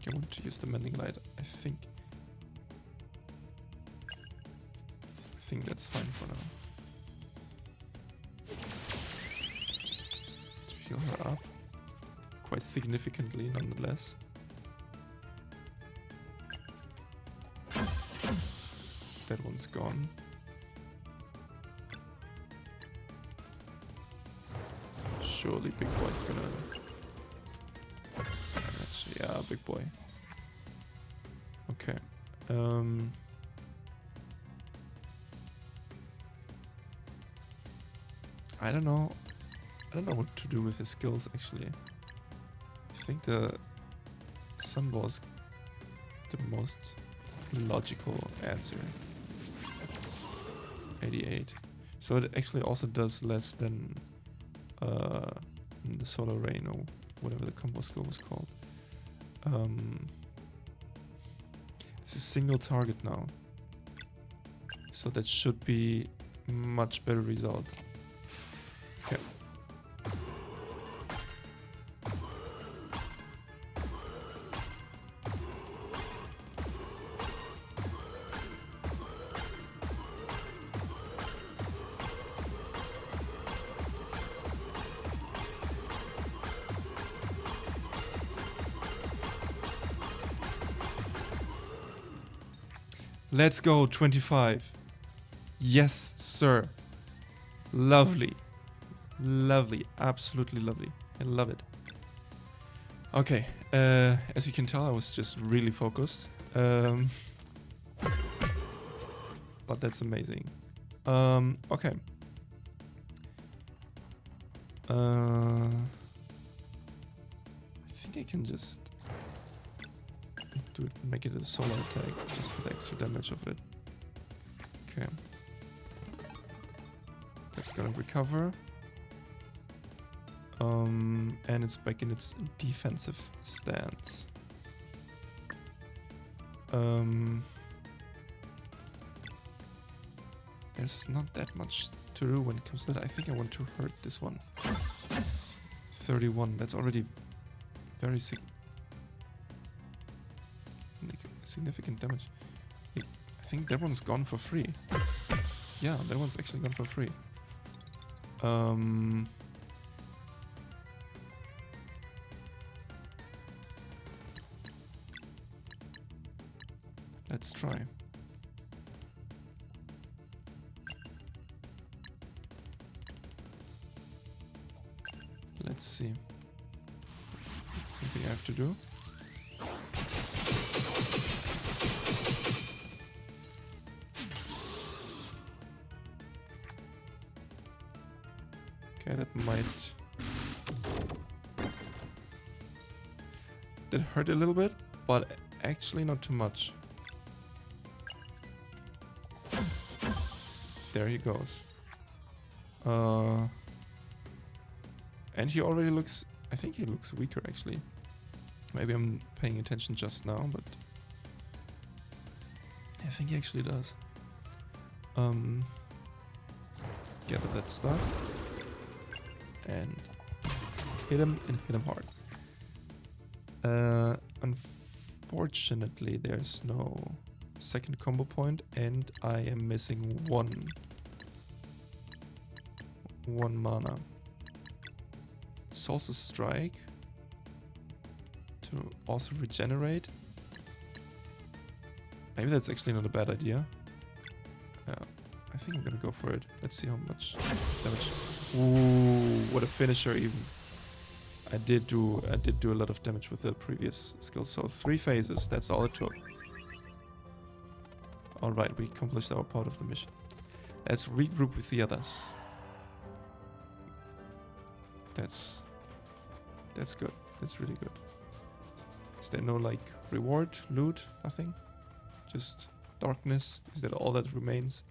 I want to use the mending light. I think that's fine for now. To heal her up quite significantly, nonetheless. That one's gone. Surely Big Boy's gonna... Yeah, big boy. Okay. I don't know. I don't know what to do with his skills actually. I think the Sunball is the most logical answer. 88. So it actually also does less than the Solar Rain or whatever the combo skill was called. It's a single target now, so that should be much better result. Okay. Let's go, 25. Yes, sir. Lovely. Lovely. Absolutely lovely. I love it. Okay. As you can tell, I was just really focused. But that's amazing. Okay. I think I can just... to make it a solo attack, just for the extra damage of it. Okay. That's gonna recover. And it's back in its defensive stance. There's not that much to do when it comes to that. I think I want to hurt this one. 31, that's already very significant damage. I think that one's gone for free. Yeah, that one's actually gone for free. Let's try. Let's see. Something I have to do. Okay, that might That hurt a little bit, but actually not too much. There he goes. And he already looks... I think he looks weaker, actually. Maybe I'm paying attention just now, but... I think he actually does. Gather that stuff. And hit him hard. Unfortunately, there's no second combo point, and I am missing one mana. Source's Strike to also regenerate. Maybe that's actually not a bad idea. I think I'm gonna go for it. Let's see how much damage. Ooh, what a finisher even. I did do a lot of damage with the previous skill. So 3 phases, that's all it took. Alright, we accomplished our part of the mission. Let's regroup with the others. That's good. That's really good. Is there no like reward, loot, nothing? Just darkness? Is that all that remains?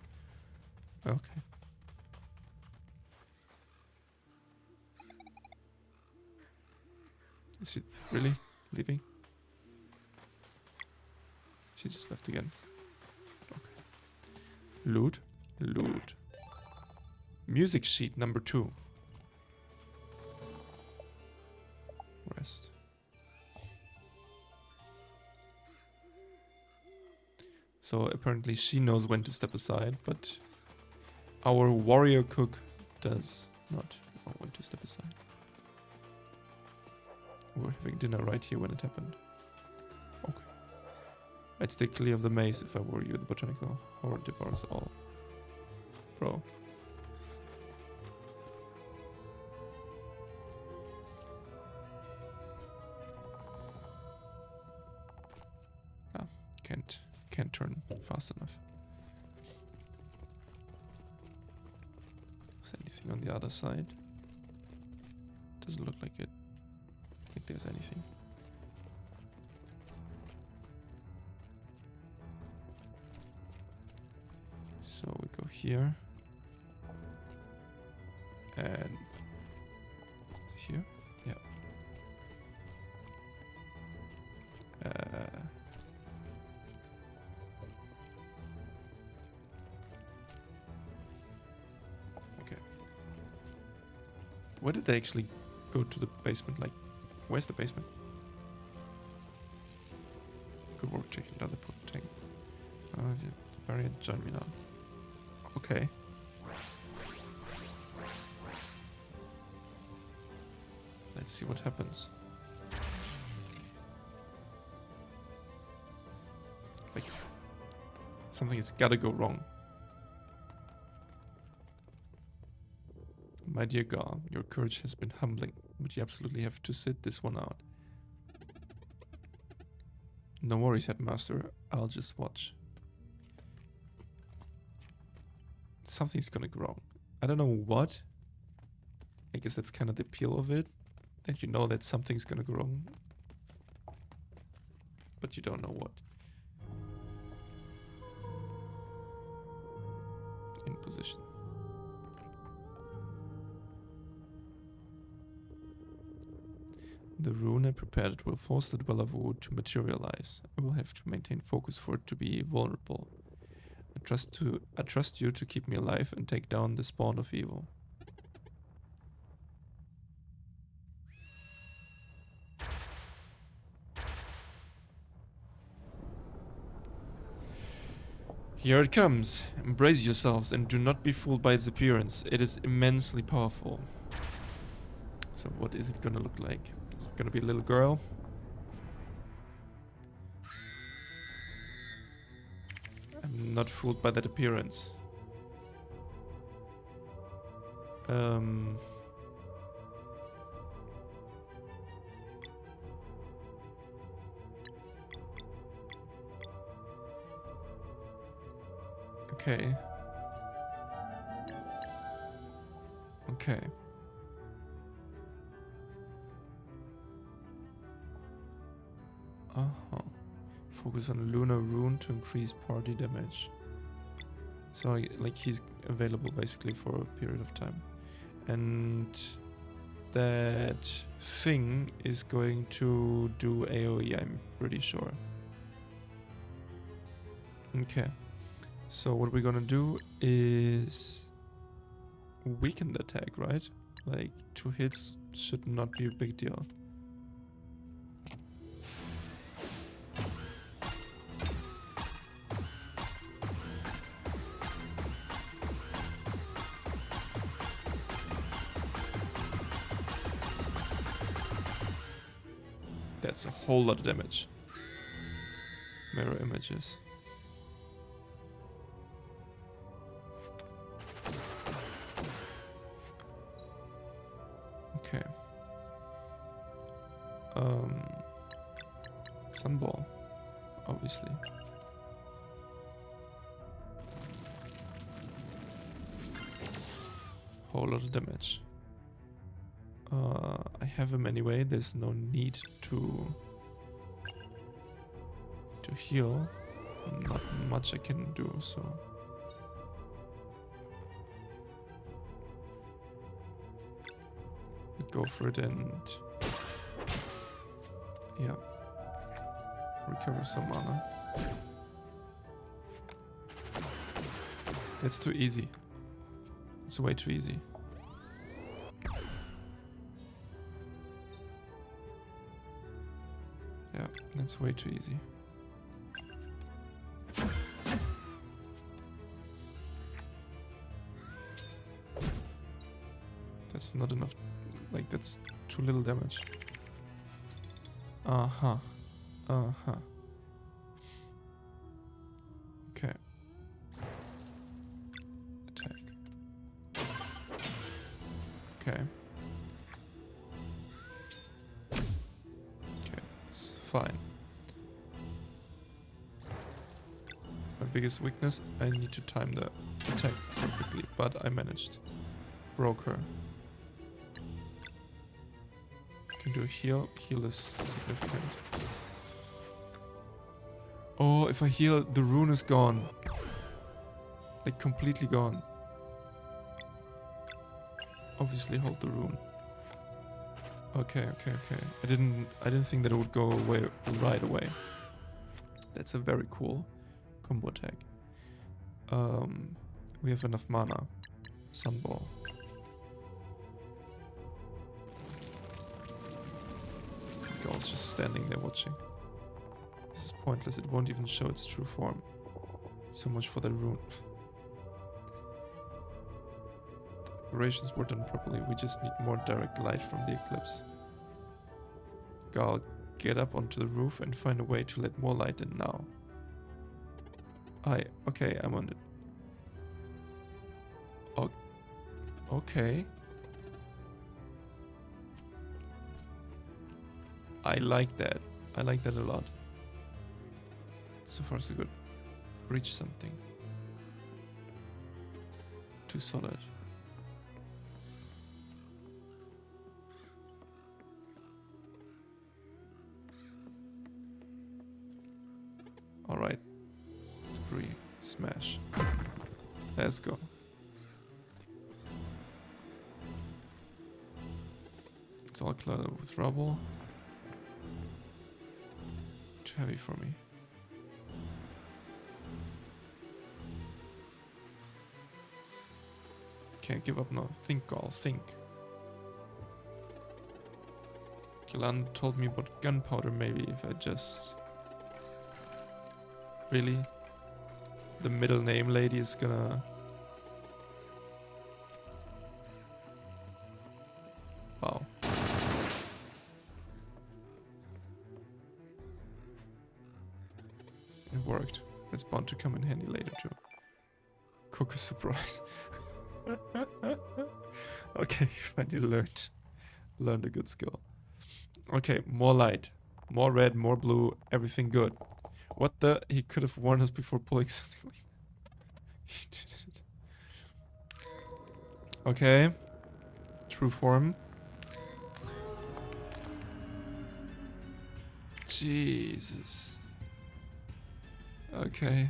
Okay. Is she really leaving? She just left again. Okay. Loot. Loot. Music sheet number 2. Rest. So apparently she knows when to step aside, but our warrior cook does not know when to step aside. We're having dinner right here when it happened. Okay. I'd stay clear of the maze if I were you. The botanical horror devours all. Bro. Ah, can't turn fast enough. Is there anything on the other side? Doesn't look like it. I think there's anything. So we go here. And here? Yeah. Okay. Where did they actually go to the basement? Like, where's the basement? Good work checking down the tank. The barrier join me now. Okay. Let's see what happens. Like, something has gotta go wrong. My dear Garl, your courage has been humbling, but you absolutely have to sit this one out. No worries, Headmaster. I'll just watch. Something's gonna go wrong. I don't know what. I guess that's kind of the appeal of it. That you know that something's gonna go wrong. But you don't know what. In position. The rune I prepared will force the Dweller of Woe to materialize. I will have to maintain focus for it to be vulnerable. I trust you to keep me alive and take down the spawn of evil. Here it comes. Embrace yourselves and do not be fooled by its appearance. It is immensely powerful. So what is it gonna look like? Is it gonna be a little girl? I'm not fooled by that appearance. Okay. Okay. Uh-huh. Focus on Lunar Rune to increase party damage. So, like, he's available basically for a period of time. And that thing is going to do AoE, I'm pretty sure. Okay. So what we're gonna do is weaken the attack, right? Like, 2 hits should not be a big deal. That's a whole lot of damage. Mirror images. Okay. Sunball, obviously. Whole lot of damage. I have him anyway. There's no need to heal. Not much I can do, so. Go for it and yeah, recover some mana. That's too easy. It's way too easy. Yeah, that's way too easy. That's not enough. Like, that's too little damage. Uh-huh. Uh-huh. Okay. Attack. Okay. Okay, it's fine. My biggest weakness, I need to time the attack perfectly, but I managed. Broke her. Can do a heal. Heal is significant. Oh, if I heal, the rune is gone. Like, completely gone. Obviously hold the rune. Okay. I didn't think that it would go away right away. That's a very cool combo attack. We have enough mana. Sunball. Garl's just standing there watching. This is pointless, it won't even show its true form. So much for the rune. The preparations were done properly, we just need more direct light from the eclipse. Garl, get up onto the roof and find a way to let more light in now. Okay, I'm on it. Okay. I like that. I like that a lot. So far so good. Reach something. Too solid. Alright. Debris. Smash. Let's go. It's all cluttered with rubble. Too heavy for me. Can't give up now. Think, Garl, think. Gilan told me about gunpowder maybe if I just... Really? The middle name lady is gonna... Wow. It worked. It's bound to come in handy later too. Cook a surprise. Okay, finally learned a good skill. Okay, more light. More red, more blue, everything good. What the? He could have warned us before pulling something like that. He didn't. Okay. True form. Jesus. Okay.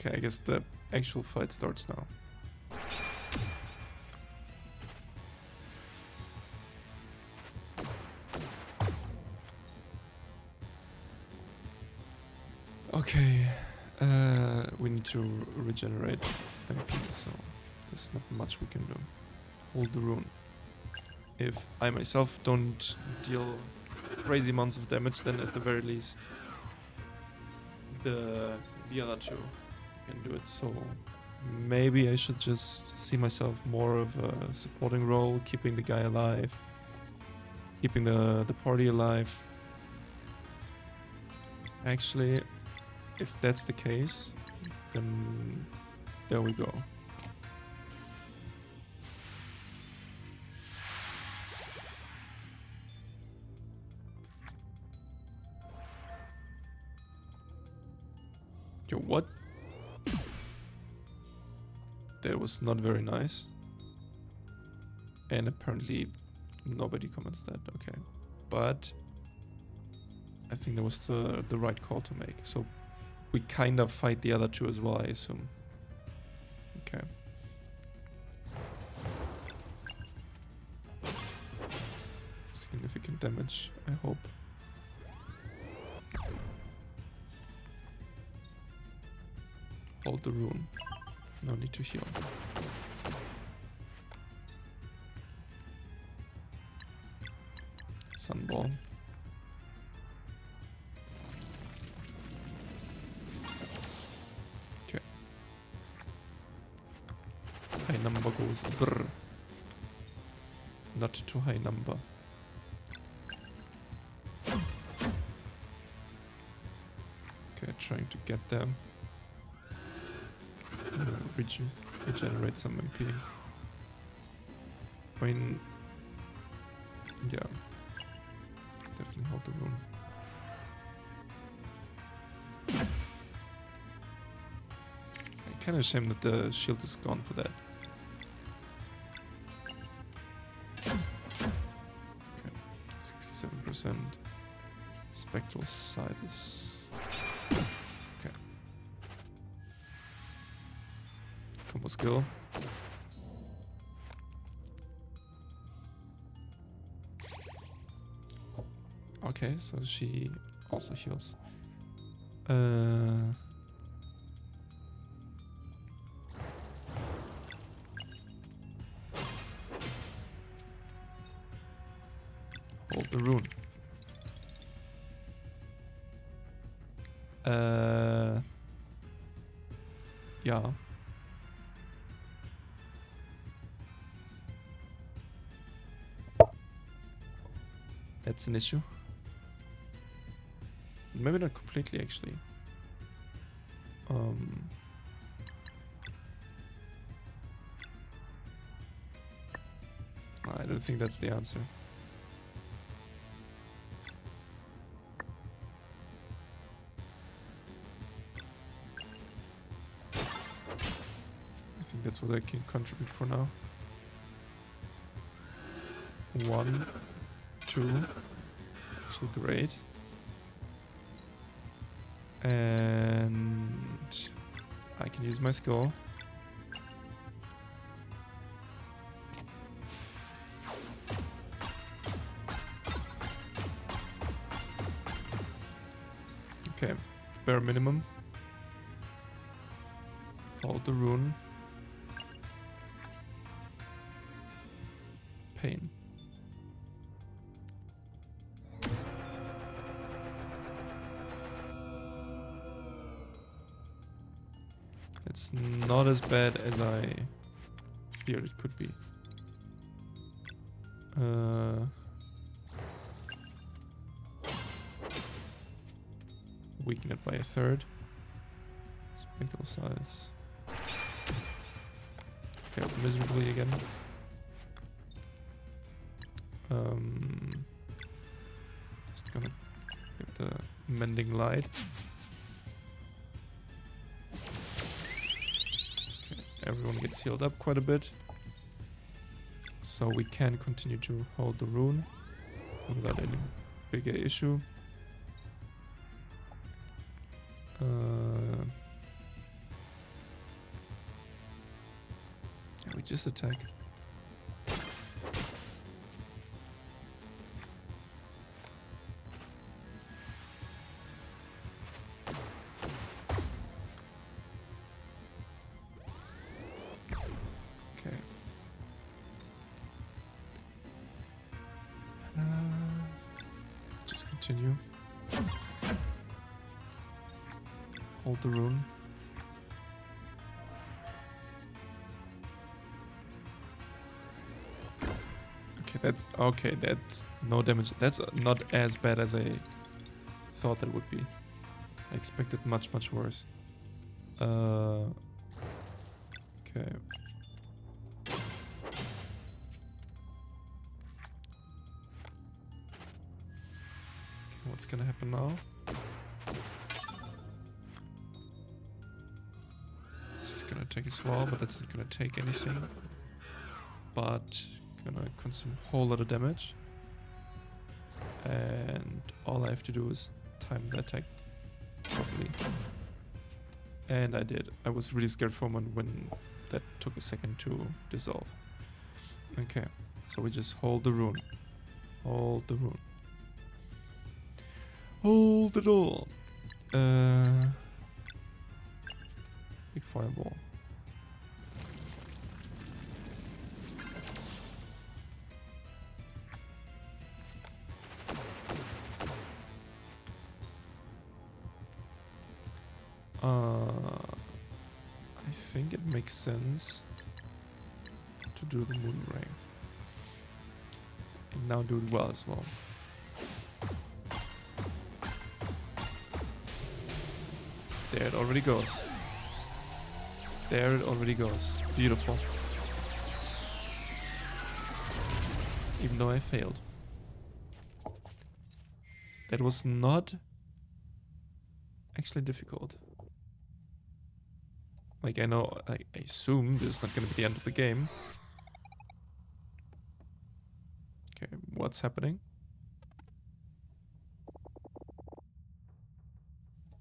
Okay, I guess the actual fight starts now. Okay, we need to regenerate MP, so there's not much we can do. Hold the rune. If I myself don't deal crazy amounts of damage, then at the very least the other two can do it. So maybe I should just see myself more of a supporting role, keeping the guy alive, keeping the party alive. Actually, if that's the case, then there we go. Yo, what? That was not very nice. And apparently nobody comments that, okay. But I think that was the right call to make. So we kind of fight the other two as well, I assume. Okay. Significant damage, I hope. Hold the rune. No need to heal. Sunball. Okay. High number goes brr. Not too high number. Okay, trying to get them. Regenerate some MP. I mean, yeah, definitely hold the rune. I'm kind of ashamed that the shield is gone for that. Okay, 67%. Spectral side is. Combo skill. Okay, so she also heals. Hold the rune. Yeah. That's an issue. Maybe not completely, actually. I don't think that's the answer. I think that's what I can contribute for now. 1, 2. Actually great. And I can use my skull. Okay, bare minimum. Hold the rune. Pain. It's not as bad as I feared it could be. Weaken it by a third. Spectral size. Failed miserably again. Just gonna get the mending light. everyone gets healed up quite a bit. So we can continue to hold the rune without any bigger issue. Yeah, we just attack. Okay. Just continue. Hold the rune. Okay, that's no damage. That's not as bad as I thought that would be. I expected much worse. Okay. What's gonna happen now? She's gonna take his wall, but that's not gonna take anything. But gonna consume a whole lot of damage. And all I have to do is time the attack properly. And I did. I was really scared for a moment when that took a second to dissolve. Okay, so we just hold the rune. Hold the rune. Hold it all. Big fireball. I think it makes sense to do the moon ray. And now do it well as well. There it already goes. There it already goes. Beautiful. Even though I failed. That was not actually difficult. Like, I know, I assume this is not going to be the end of the game. Okay, what's happening?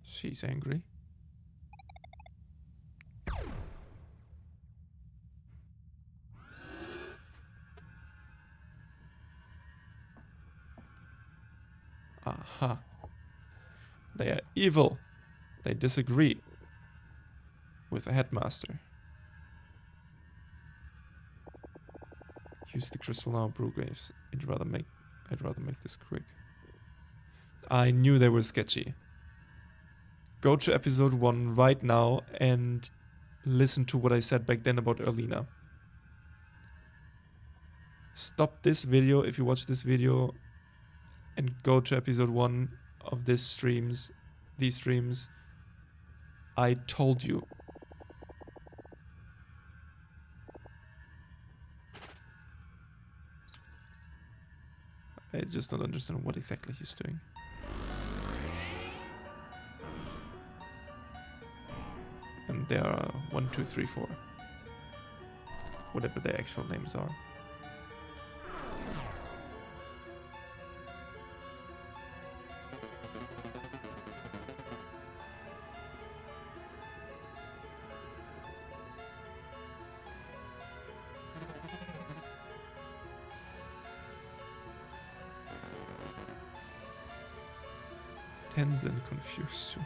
She's angry. Aha. They are evil. They disagree with the headmaster. Use the crystal now, Brewgraves. I'd rather make this quick. I knew they were sketchy. Go to episode 1 right now and listen to what I said back then about Erlina. Stop this video if you watch this video and go to episode 1 of these streams. I told you. I just don't understand what exactly he's doing. And there are 1, 2, 3, 4. Whatever their actual names are. Tense and confused too.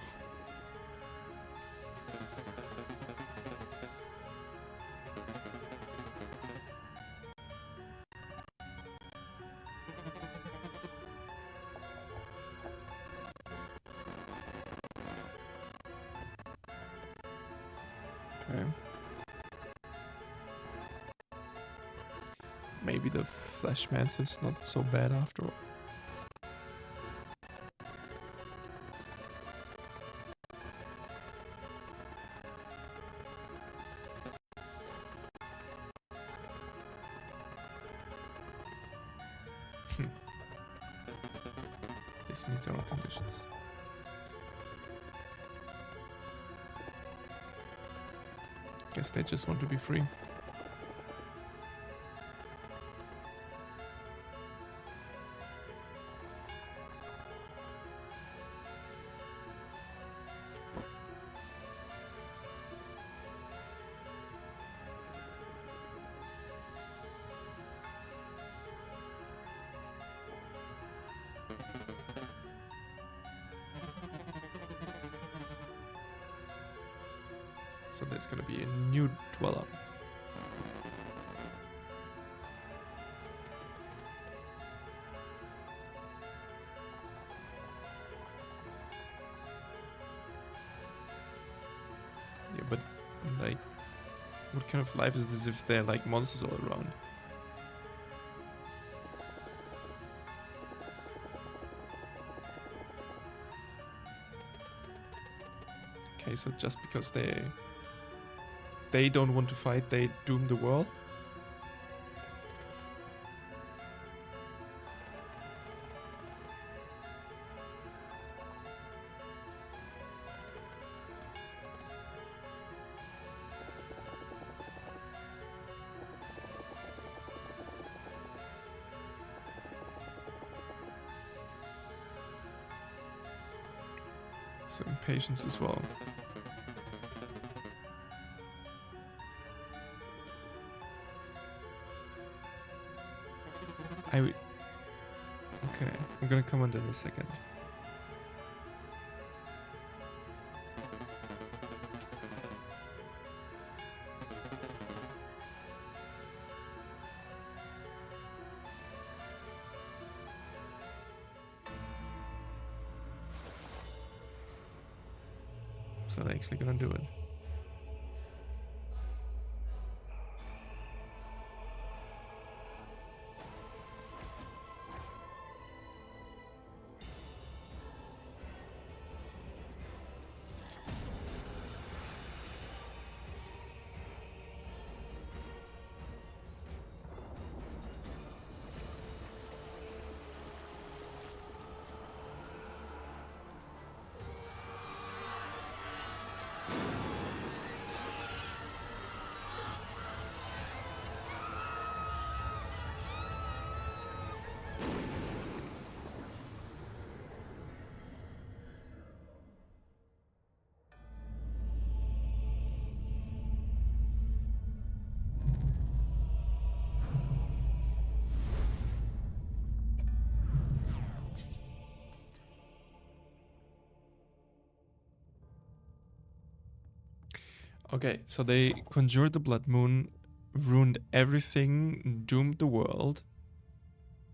Okay. Maybe the Fleshmancer is not so bad after all. This meets our conditions. Guess guess they just want to be free. So there's gonna be a new Dweller. Yeah, but like, what kind of life is this if there are like monsters all around? Okay, so just because they don't want to fight, they doom the world? So impatience as well. Okay, I'm gonna comment in a second. So they're actually gonna do it. Okay, so they conjured the Bloodmoon, ruined everything, doomed the world,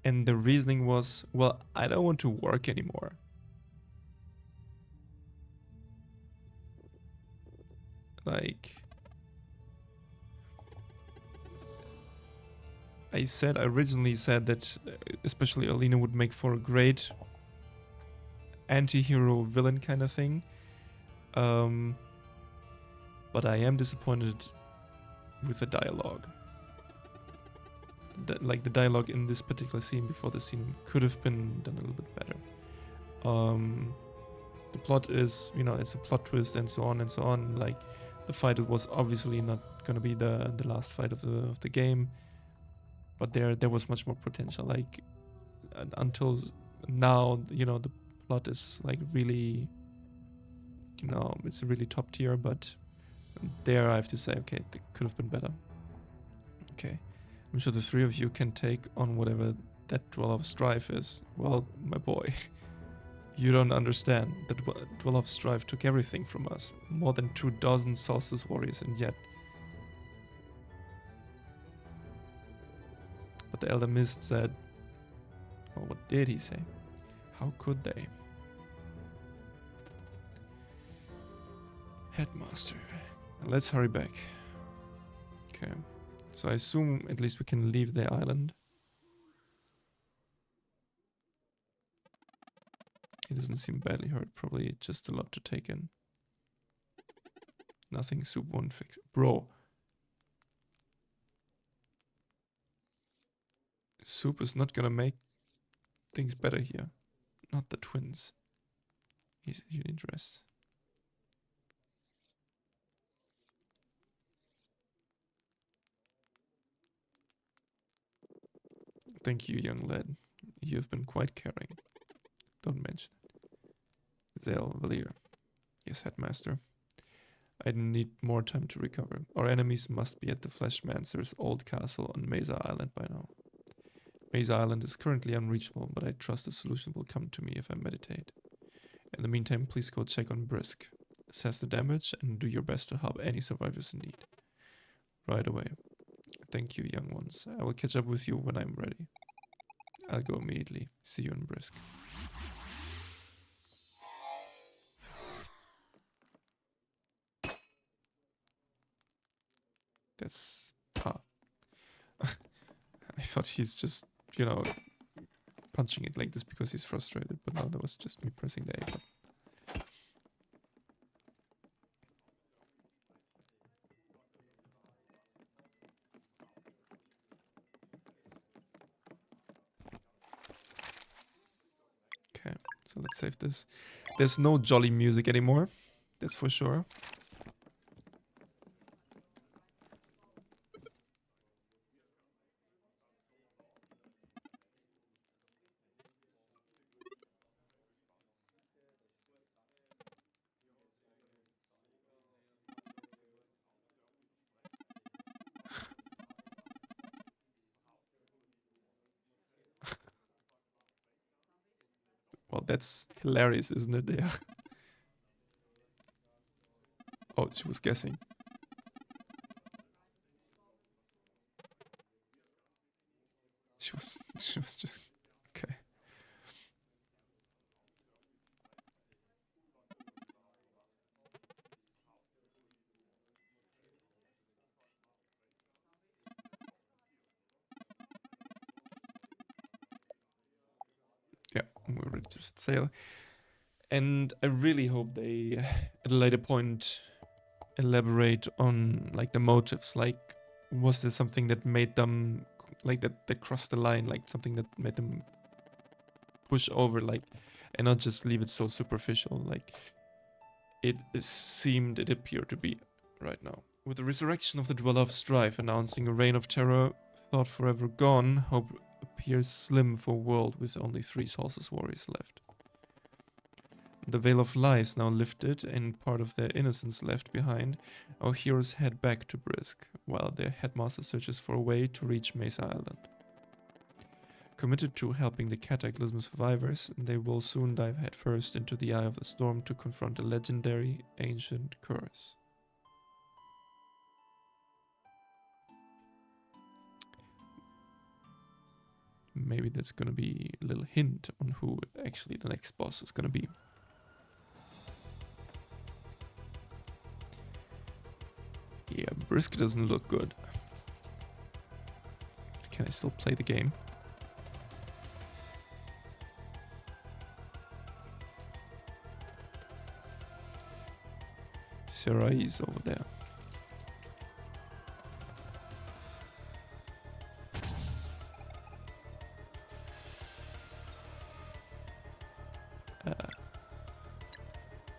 and the reasoning was, well, I don't want to work anymore. Like, I originally said that especially Alina would make for a great anti-hero villain kind of thing. But I am disappointed with the dialogue. Like the dialogue in this particular scene before the scene could have been done a little bit better. The plot is, it's a plot twist and so on and so on. Like the fight was obviously not gonna be the last fight of the game, but there was much more potential. Like until now, the plot is like really, it's a really top tier, but there I have to say, okay, it could have been better. Okay, I'm sure the three of you can take on whatever that Dweller of Strife is. Well, my boy, you don't understand. The Dweller of Strife took everything from us. More than 24 Solstice warriors, and yet. But the Elder Mist said, well, what did he say? How could they? Headmaster. Let's hurry back. Okay. So I assume at least we can leave the island. He doesn't seem badly hurt. Probably just a lot to take in. Nothing Soup won't fix. Bro. Soup is not gonna make things better here. Not the twins. You need rest. Thank you, young lad. You have been quite caring. Don't mention it. Zale Valier. Yes, headmaster. I need more time to recover. Our enemies must be at the Fleshmancer's old castle on Mesa Island by now. Mesa Island is currently unreachable, but I trust a solution will come to me if I meditate. In the meantime, please go check on Brisk. Assess the damage and do your best to help any survivors in need. Right away. Thank you, young ones. I will catch up with you when I'm ready. I'll go immediately. See you in Brisk. That's... Ah. I thought he's just, you know, punching it like this because he's frustrated, but no, that was just me pressing the A button. Okay, so let's save this. There's no jolly music anymore, that's for sure. Well, that's hilarious, isn't it? Yeah. Oh, she was guessing. She was just... Okay. Yeah, we're ready to set sail. And I really hope they, at a later point, elaborate on, like, the motives. Like, was there something that made them, like, that they crossed the line? Like, something that made them push over, like, and not just leave it so superficial, like it appeared to be right now. With the resurrection of the Dweller of Strife announcing a reign of terror, thought forever gone, hope appears slim for a world with only 3 Solstice warriors left. The veil of lies now lifted and part of their innocence left behind, our heroes head back to Brisk, while their headmaster searches for a way to reach Mesa Island. Committed to helping the Cataclysm survivors, they will soon dive headfirst into the eye of the storm to confront a legendary ancient curse. Maybe that's gonna be a little hint on who actually the next boss is gonna be. Yeah, Brisk doesn't look good. Can I still play the game? Sarai is over there.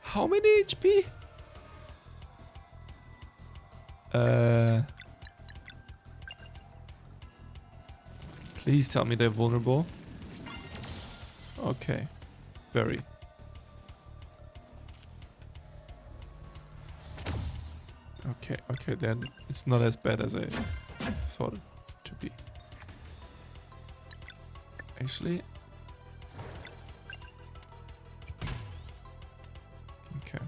How many HP? Please tell me they're vulnerable. Okay. Very. Okay, then it's not as bad as I thought it to be. Actually. Okay.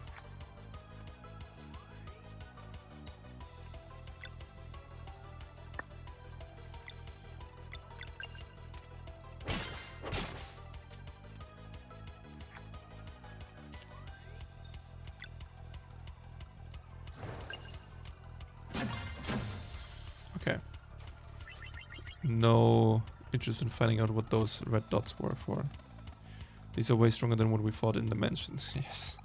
Okay. No interest in finding out what those red dots were for. These are way stronger than what we fought in the mansion. Yes.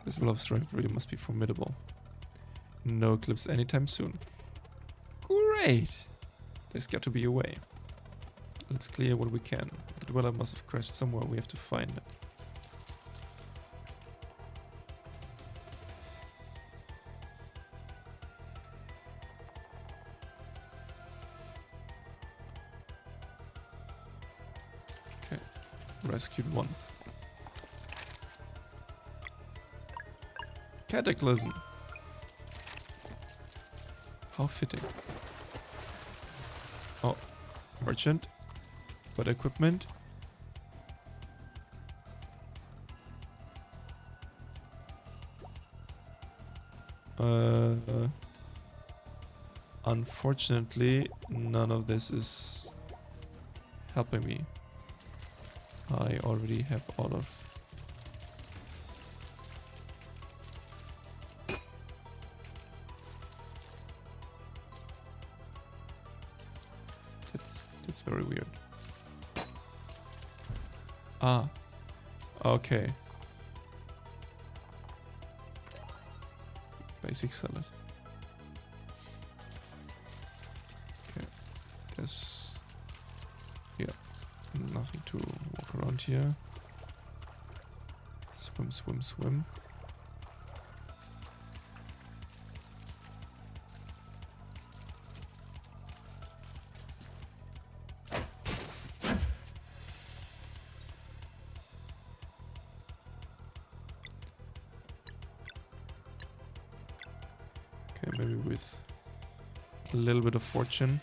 This Will of Strength really must be formidable. No Eclipse anytime soon. Great! There's got to be a way. Let's clear what we can. The Dweller must have crashed somewhere. We have to find it. rescued one. Cataclysm. How fitting. Oh, merchant. What equipment? Unfortunately, none of this is helping me. I already have all of... That's very weird. Ah, okay. Basic salad. Okay, guess... Yeah, nothing to walk around here. Swim, swim, swim. Okay, maybe with a little bit of fortune.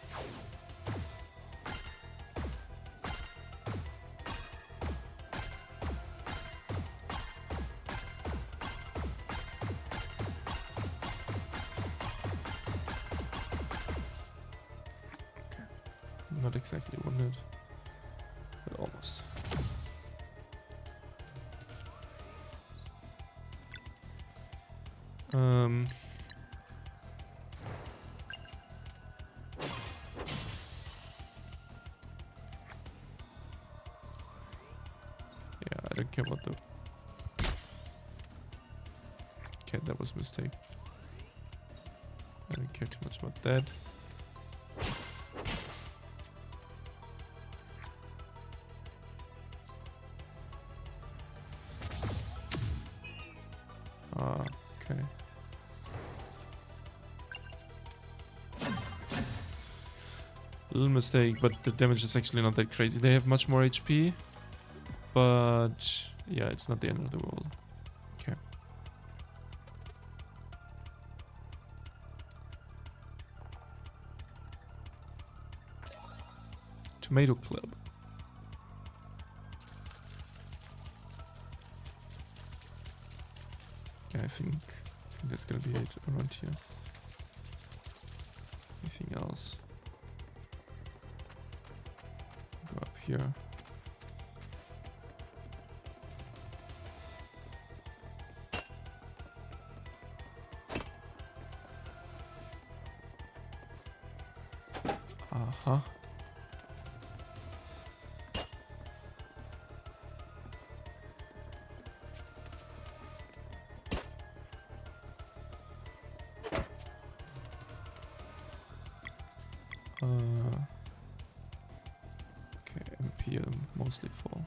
Not exactly wounded, but almost. Yeah, I don't care about the... Okay, that was a mistake. I don't care too much about that. Okay. Little mistake, but the damage is actually not that crazy. They have much more HP, but yeah, it's not the end of the world. Okay. Tomato Club. Yeah, I think that's gonna be it around here. Anything else? Go up here. Uh-huh. Okay, MP mostly full.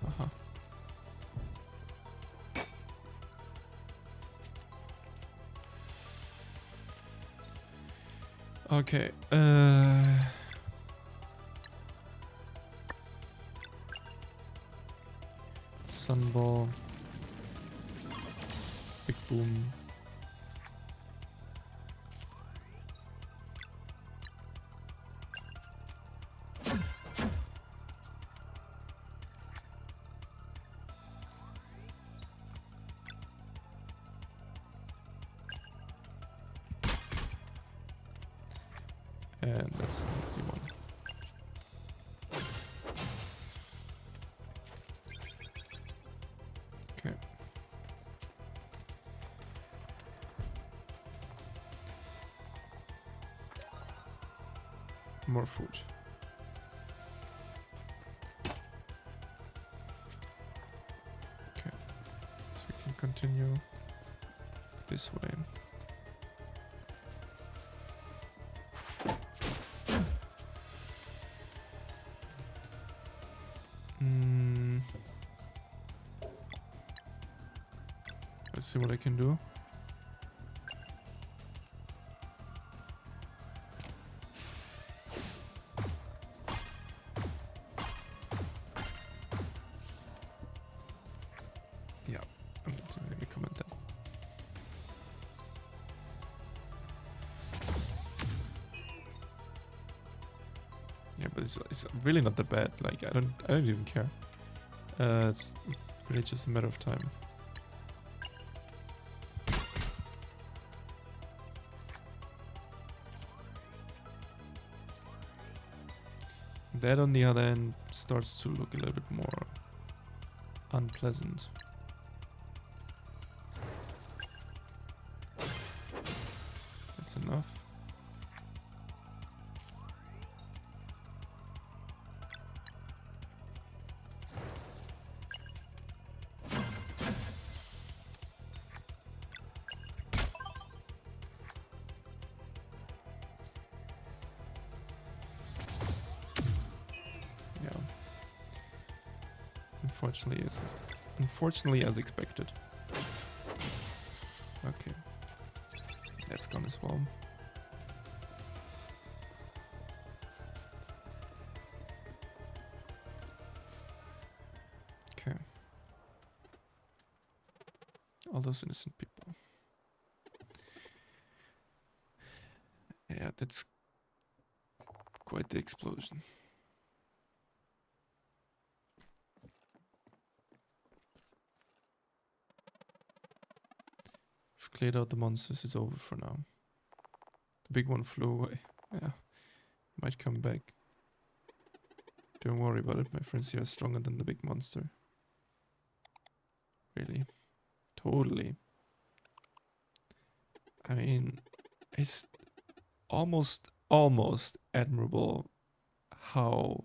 Uh-huh. Okay, Sunball, Big Boom. And that's an easy one. Okay. More food. Okay. So we can continue this way. Let's see what I can do. Yeah, I'm not even gonna comment that. Yeah, but it's really not that bad. Like I don't even care. It's really just a matter of time. That on the other end starts to look a little bit more unpleasant. That's enough. Unfortunately, as expected. Okay, that's gone as well. Okay, all those innocent people. Yeah, that's quite the explosion. We've cleared out the monsters, it's over for now. The big one flew away. Yeah, might come back. Don't worry about it, my friends here are stronger than the big monster. Really. Totally. I mean, it's almost admirable how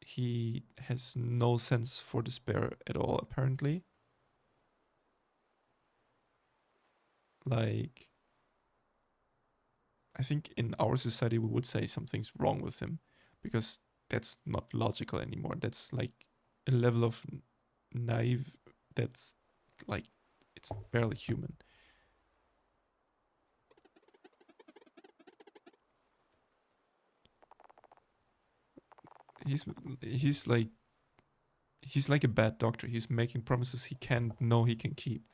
he has no sense for despair at all, apparently. Like, I think in our society we would say something's wrong with him, because that's not logical anymore. That's like a level of naive that's like, it's barely human. He's like a bad doctor. He's making promises he can't know he can keep.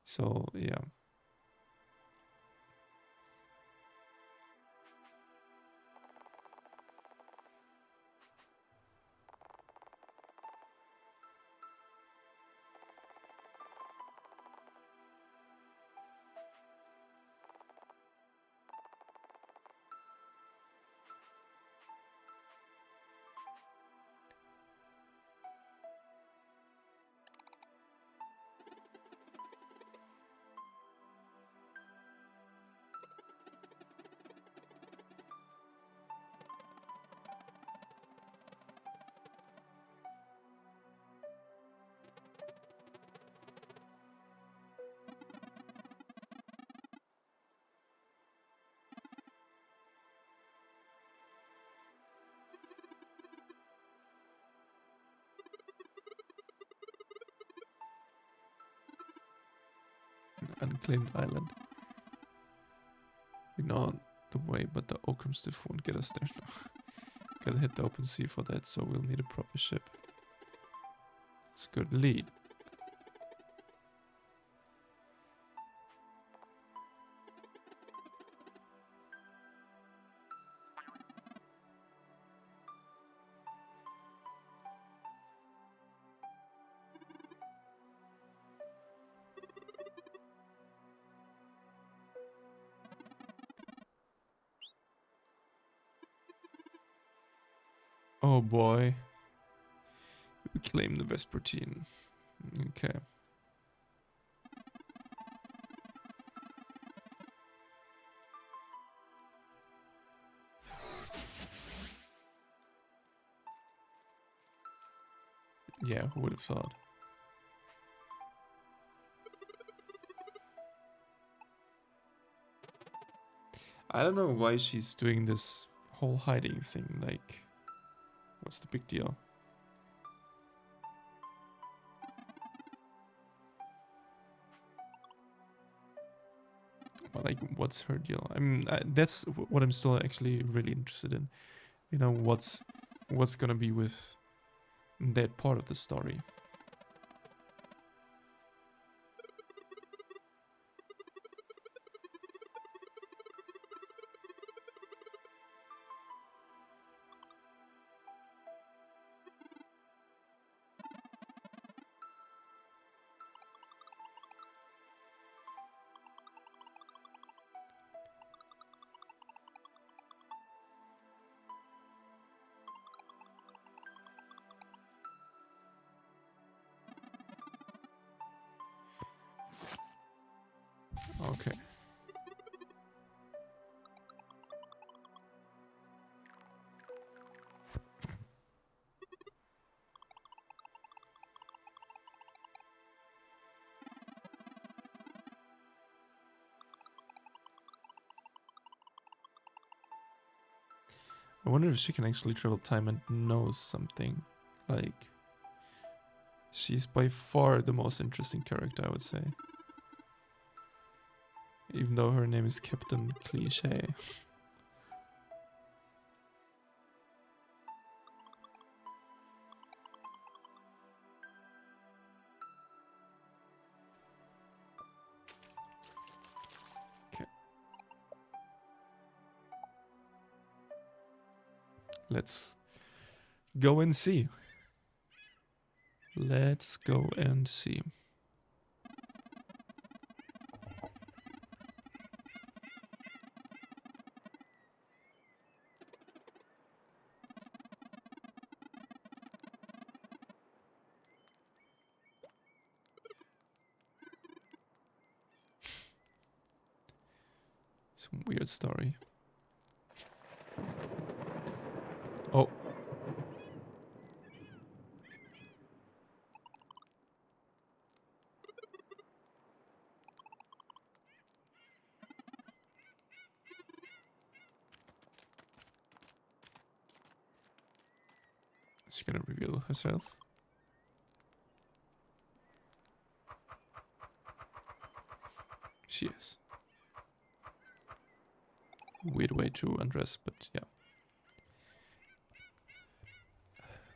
So yeah. Unclaimed island. We know the way, but the Oakham stiff won't get us there. Gotta hit the open sea for that, so we'll need a proper ship. It's a good lead. Oh boy. We claim the Vespertine. Okay. Yeah, who would have thought? I don't know why she's doing this whole hiding thing. Like, what's the big deal? Like, what's her deal? I mean, that's what I'm still actually really interested in. You know, what's gonna be with that part of the story. Okay. I wonder if she can actually travel time and knows something. Like, she's by far the most interesting character, I would say. Even though her name is Captain Cliché. Okay. Let's go and see. Let's go and see. Some weird story. Oh. Is she gonna reveal herself? She is. Weird way to undress, but yeah.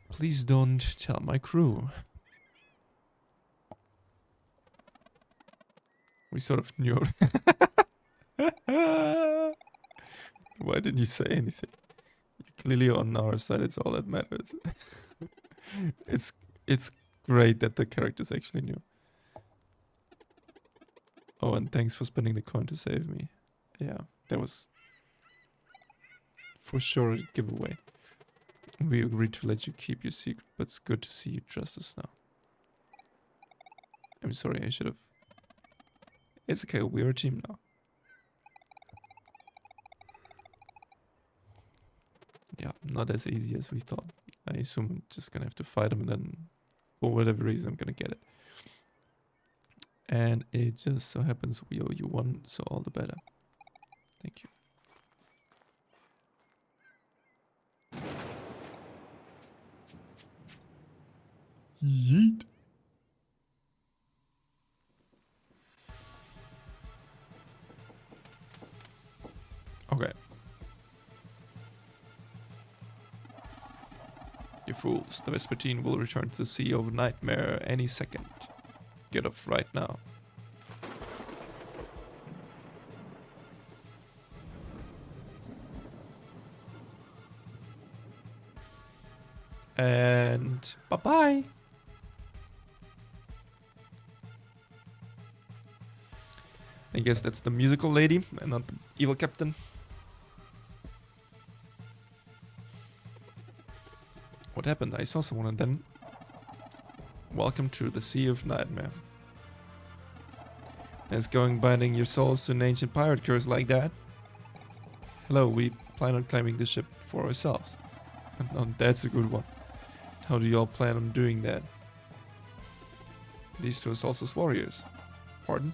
Please don't tell my crew. We sort of knew. Why didn't you say anything? You're clearly on our side, it's all that matters. It's great that the characters actually knew. Oh, and thanks for spending the coin to save me. Yeah, that was for sure a giveaway. We agreed to let you keep your secret, but it's good to see you trust us now. I'm sorry, I should have. It's okay, we're a team now. Yeah, not as easy as we thought. I assume I'm just gonna have to fight him and then, for whatever reason, I'm gonna get it. And it just so happens we owe you one, so all the better. Thank you. Yeet. Okay. You fools, the Vespertine will return to the Sea of Nightmare any second. Get off right now. And bye-bye. I guess that's the musical lady and not the evil captain. What happened? I saw someone and then... Welcome to the Sea of Nightmare. Is going binding your souls to an ancient pirate curse like that? Hello, we plan on claiming the ship for ourselves. Oh, that's a good one. How do y'all plan on doing that? These two are Solstice warriors. Pardon?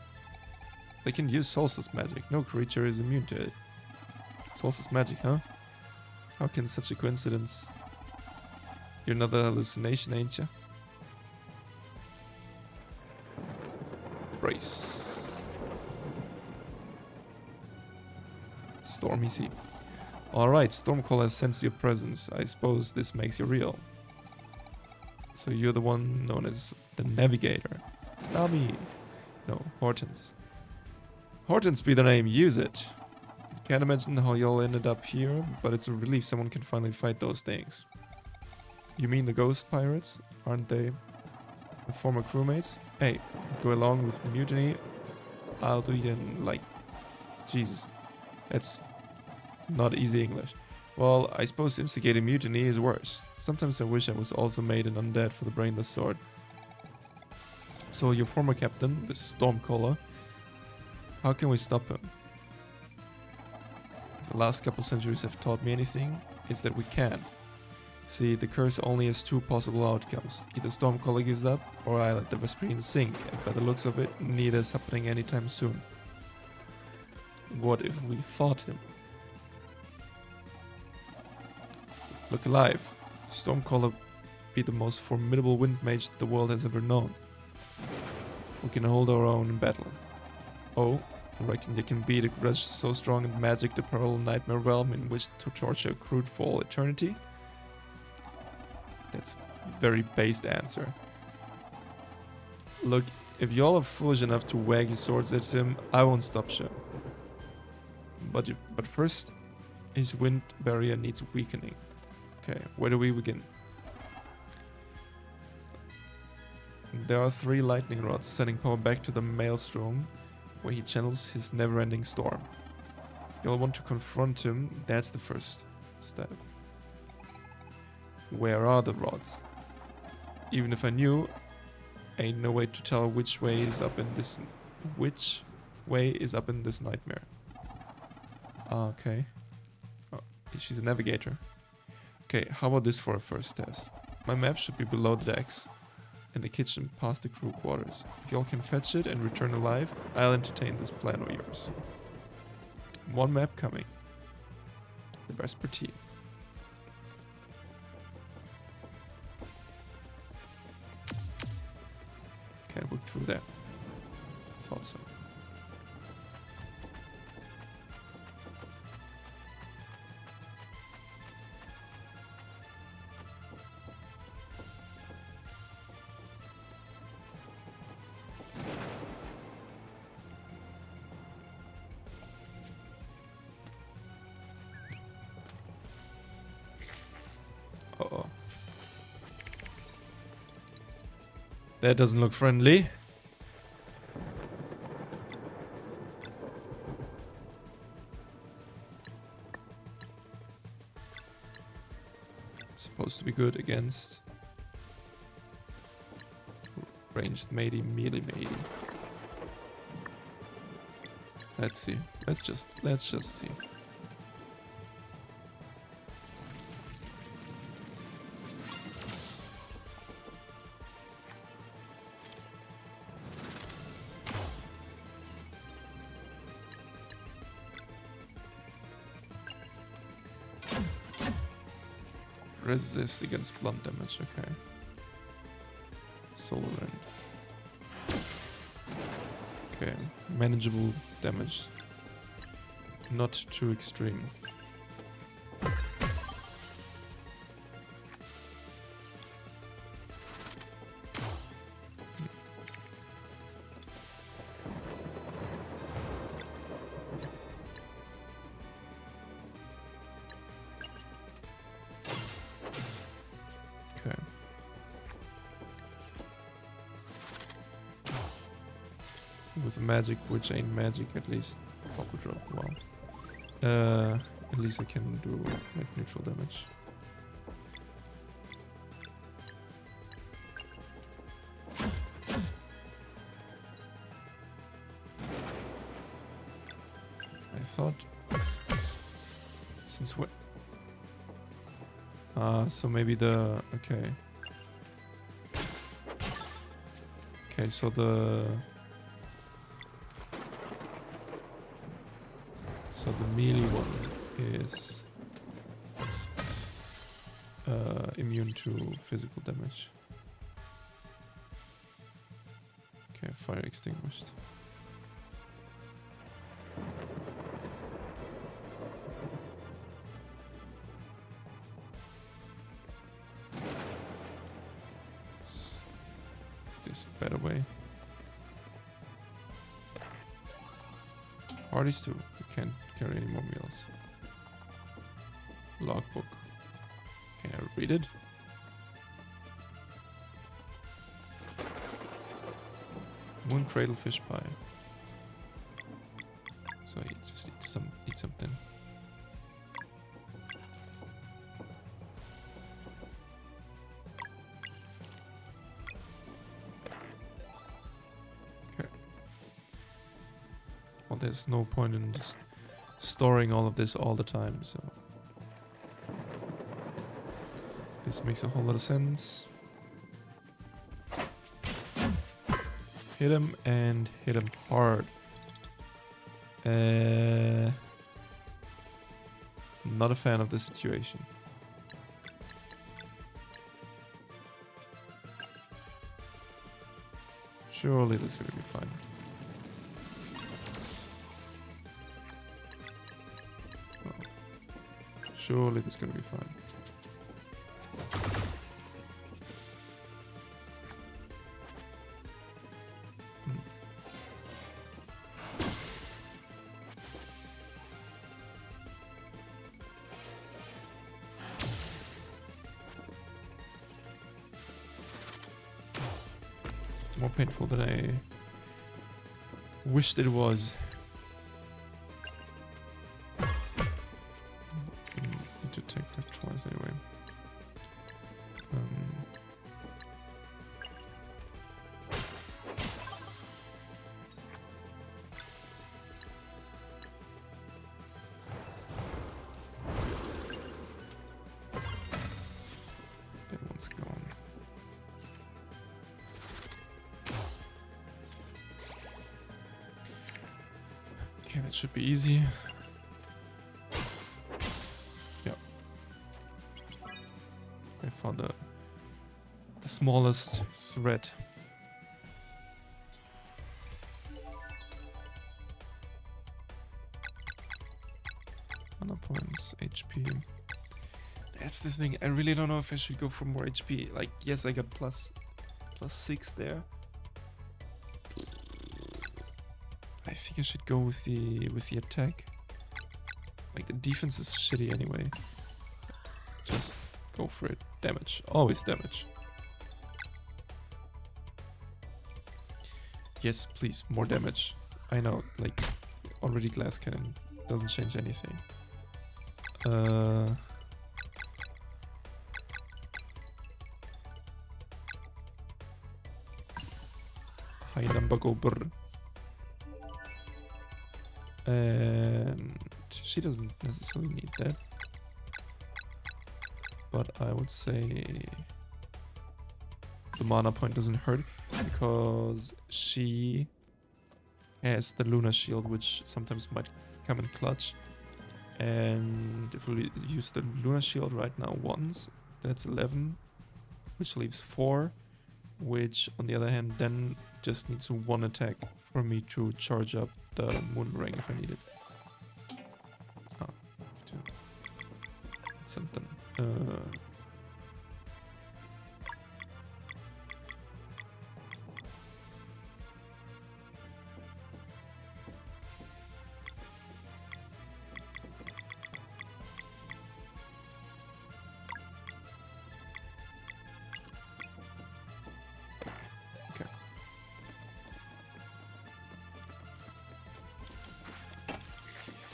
They can use Solstice magic. No creature is immune to it. Solstice magic, huh? How can such a coincidence... You're another hallucination, ain't ya? Brace. stormy sea. Alright, Stormcaller has sensed your presence. I suppose this makes you real. So you're the one known as the Navigator. Nami. No, Hortense. Hortense be the name, use it. Can't imagine how y'all ended up here, but it's a relief someone can finally fight those things. You mean the ghost pirates? Aren't they the former crewmates? Hey, go along with mutiny. I'll do you in, like... Jesus. That's not easy English. Well, I suppose instigating mutiny is worse. Sometimes I wish I was also made an undead for the brainless sword. So your former captain, the Stormcaller, how can we stop him? If the last couple centuries have taught me anything, it's that we can. See, the curse only has two possible outcomes. Either Stormcaller gives up, or I let the Vespertine sink, and by the looks of it, neither is happening anytime soon. What if we fought him? Look alive. Stormcaller be the most formidable wind mage the world has ever known. We can hold our own in battle. Oh, I reckon you can beat a grudge so strong and magic the parallel nightmare realm in which to torture a crude for all eternity? That's a very based answer. Look, if y'all are foolish enough to wag your swords at him, I won't stop you. But first, his wind barrier needs weakening. Okay, where do we begin? There are 3 lightning rods sending power back to the maelstrom, where he channels his never-ending storm. You'll want to confront him, that's the first step. Where are the rods? Even if I knew, ain't no way to tell which way is up in this nightmare. Okay. Oh, she's a navigator. Okay, how about this for a first test? My map should be below the decks, in the kitchen past the crew quarters. If y'all can fetch it and return alive, I'll entertain this plan of yours. 1 map coming. The Vespertine. Can't work through that. Thought so. Uh-oh. That doesn't look friendly. Supposed to be good against ranged melee. Let's see. Let's just see. Resist against blunt damage, okay. Solar End. Okay, manageable damage. Not too extreme. With magic, which ain't magic, at least. Pocket drop, wow. At least I can do like neutral damage. I thought. Since when? So maybe the. Okay. Okay, so the. So the melee one is immune to physical damage. Okay, fire extinguished. There's a better way. Parties too. We can't carry any more meals. Logbook. Can I read it? Moon cradle fish pie. So he just eat something. Okay. Well, there's no point in just storing all of this all the time, so this makes a whole lot of sense. Hit him and hit him hard. Not a fan of the situation. Surely this is gonna be fine. Oh. Surely this is gonna be fine. More painful than I wished it was. Need to take that twice anyway. That one's gone. Okay, that should be easy. Yep. I found the smallest thread. Mana points, HP. That's the thing. I really don't know if I should go for more HP. Like, yes, I got plus 6 there. I think I should go with the attack. Like, the defense is shitty anyway. Just go for it. Damage. Always damage. Yes, please. More damage. I know, like, already glass cannon doesn't change anything. High number go brr. And she doesn't necessarily need that. But I would say the mana point doesn't hurt because she has the Lunar Shield, which sometimes might come in clutch. And if we use the Lunar Shield right now once, that's 11, which leaves 4, which on the other hand then just needs 1 attack for me to charge up the Moonboomerang if I need it. Oh, something. Okay.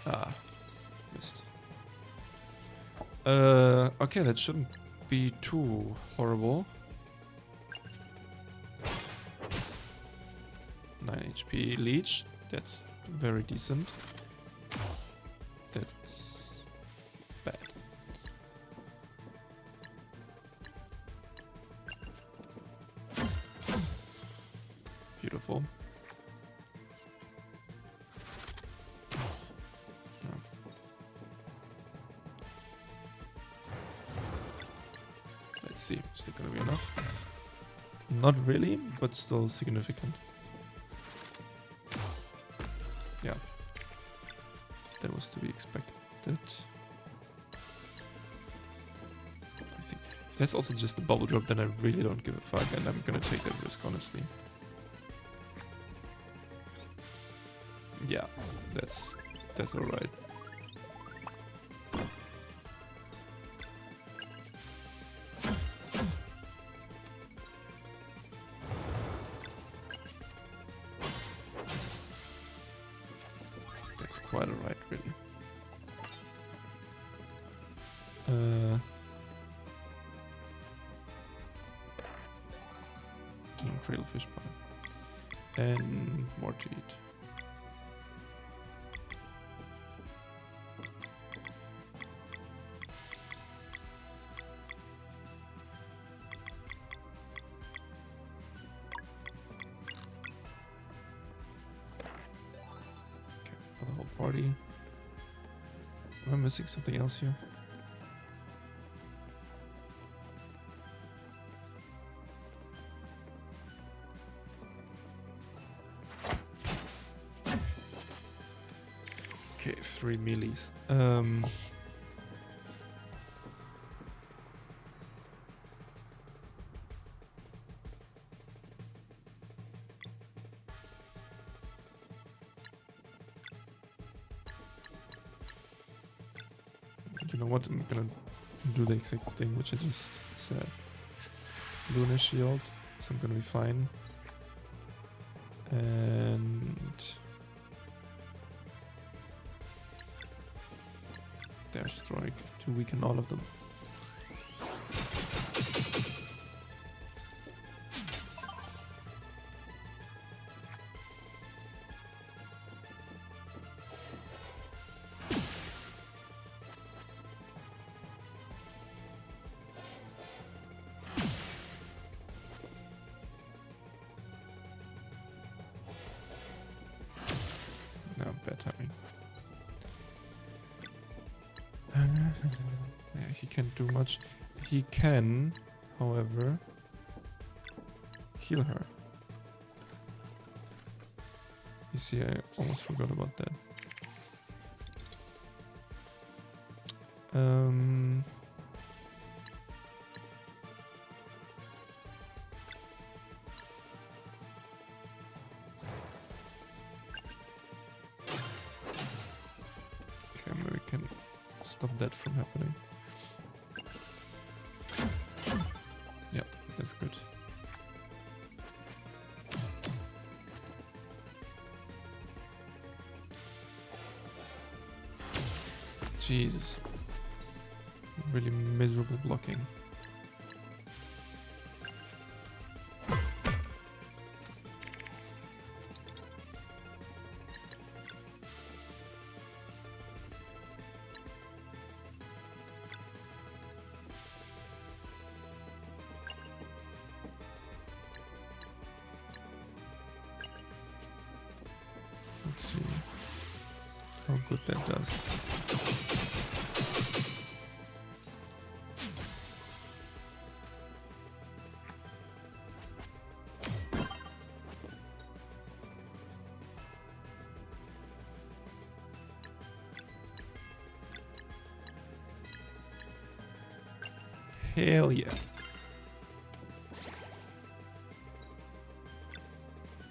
Ah, missed. Okay, that shouldn't be too horrible. 9 HP leech, that's very decent. That's bad. Beautiful. Let's see, is it gonna be enough? Not really, but still significant. Yeah, that was to be expected. I think there's also just the bubble drop, then I really don't give a fuck, and I'm gonna take that risk, honestly. Yeah, that's alright. That's quite alright, really. Cradle fish pie. And more to eat. Okay, for the whole party. Am I missing something else here? Okay, 3 mealies. You know what? I'm gonna do the exact thing which I just said. Lunar shield, so I'm gonna be fine. And dash strike to weaken all of them. No, bad timing. Yeah, he can't do much. He can, however, heal her. You see, I almost forgot about that. Okay, maybe we can stop that from happening. Yeah, that's good. Jesus. Really miserable blocking. Let's see how good that does. Hell yeah.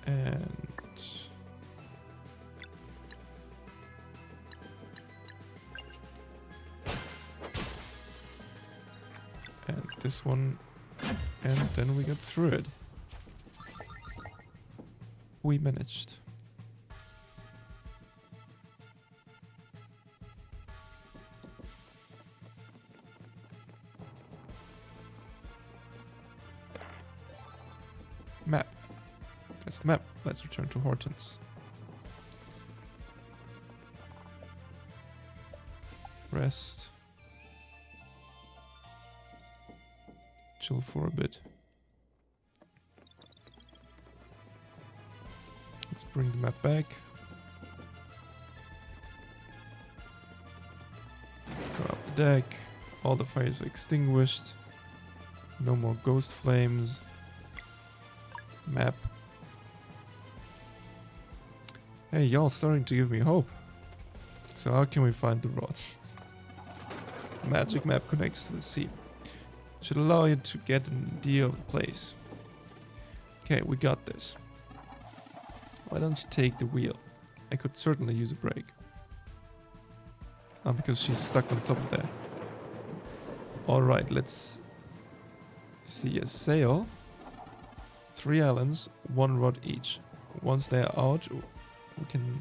And this one, and then we got through it. We managed. Map. That's the map. Let's return to Horton's. Rest. Chill for a bit. Let's bring the map back. Go up the deck. All the fires are extinguished. No more ghost flames. Map. Hey, y'all starting to give me hope. So how can we find the rods? Magic map connects to the sea. Should allow you to get an idea of the place. Okay, we got this. Why don't you take the wheel? I could certainly use a break. Because she's stuck on top of there. Alright, let's see a sail. 3 islands, 1 rod each. Once they're out, we can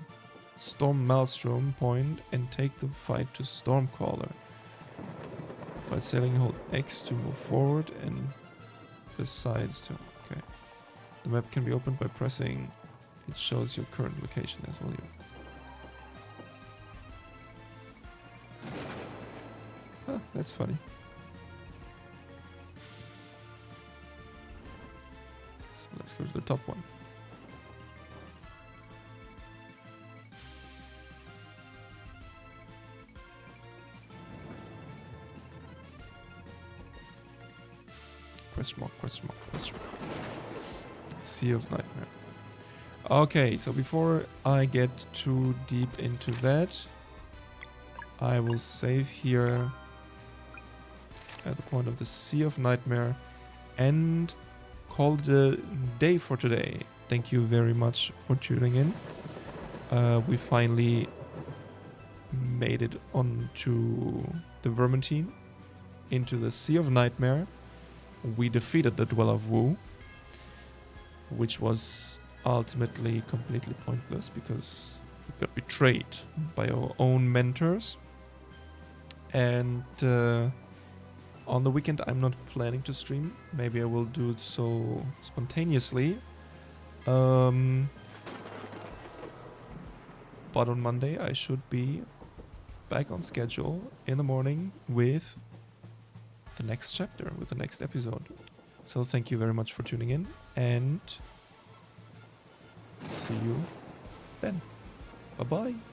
storm Maelstrom Point and take the fight to Stormcaller. By sailing, hold X to move forward and the sides to... Okay. The map can be opened by pressing... It shows your current location as well. Huh, that's funny. So let's go to the top one. Question mark, question mark, question mark. Sea of Nightmare. Okay, so before I get too deep into that, I will save here at the point of the Sea of Nightmare and call it a day for today. Thank you very much for tuning in. We finally made it onto the Vermintine, into the Sea of Nightmare. We defeated the Dweller of Woe, which was ultimately completely pointless because we got betrayed by our own mentors. And on the weekend I'm not planning to stream. Maybe I will do it so spontaneously. But on Monday I should be back on schedule in the morning with the next chapter, with the next episode. So thank you very much for tuning in and see you then. Bye bye.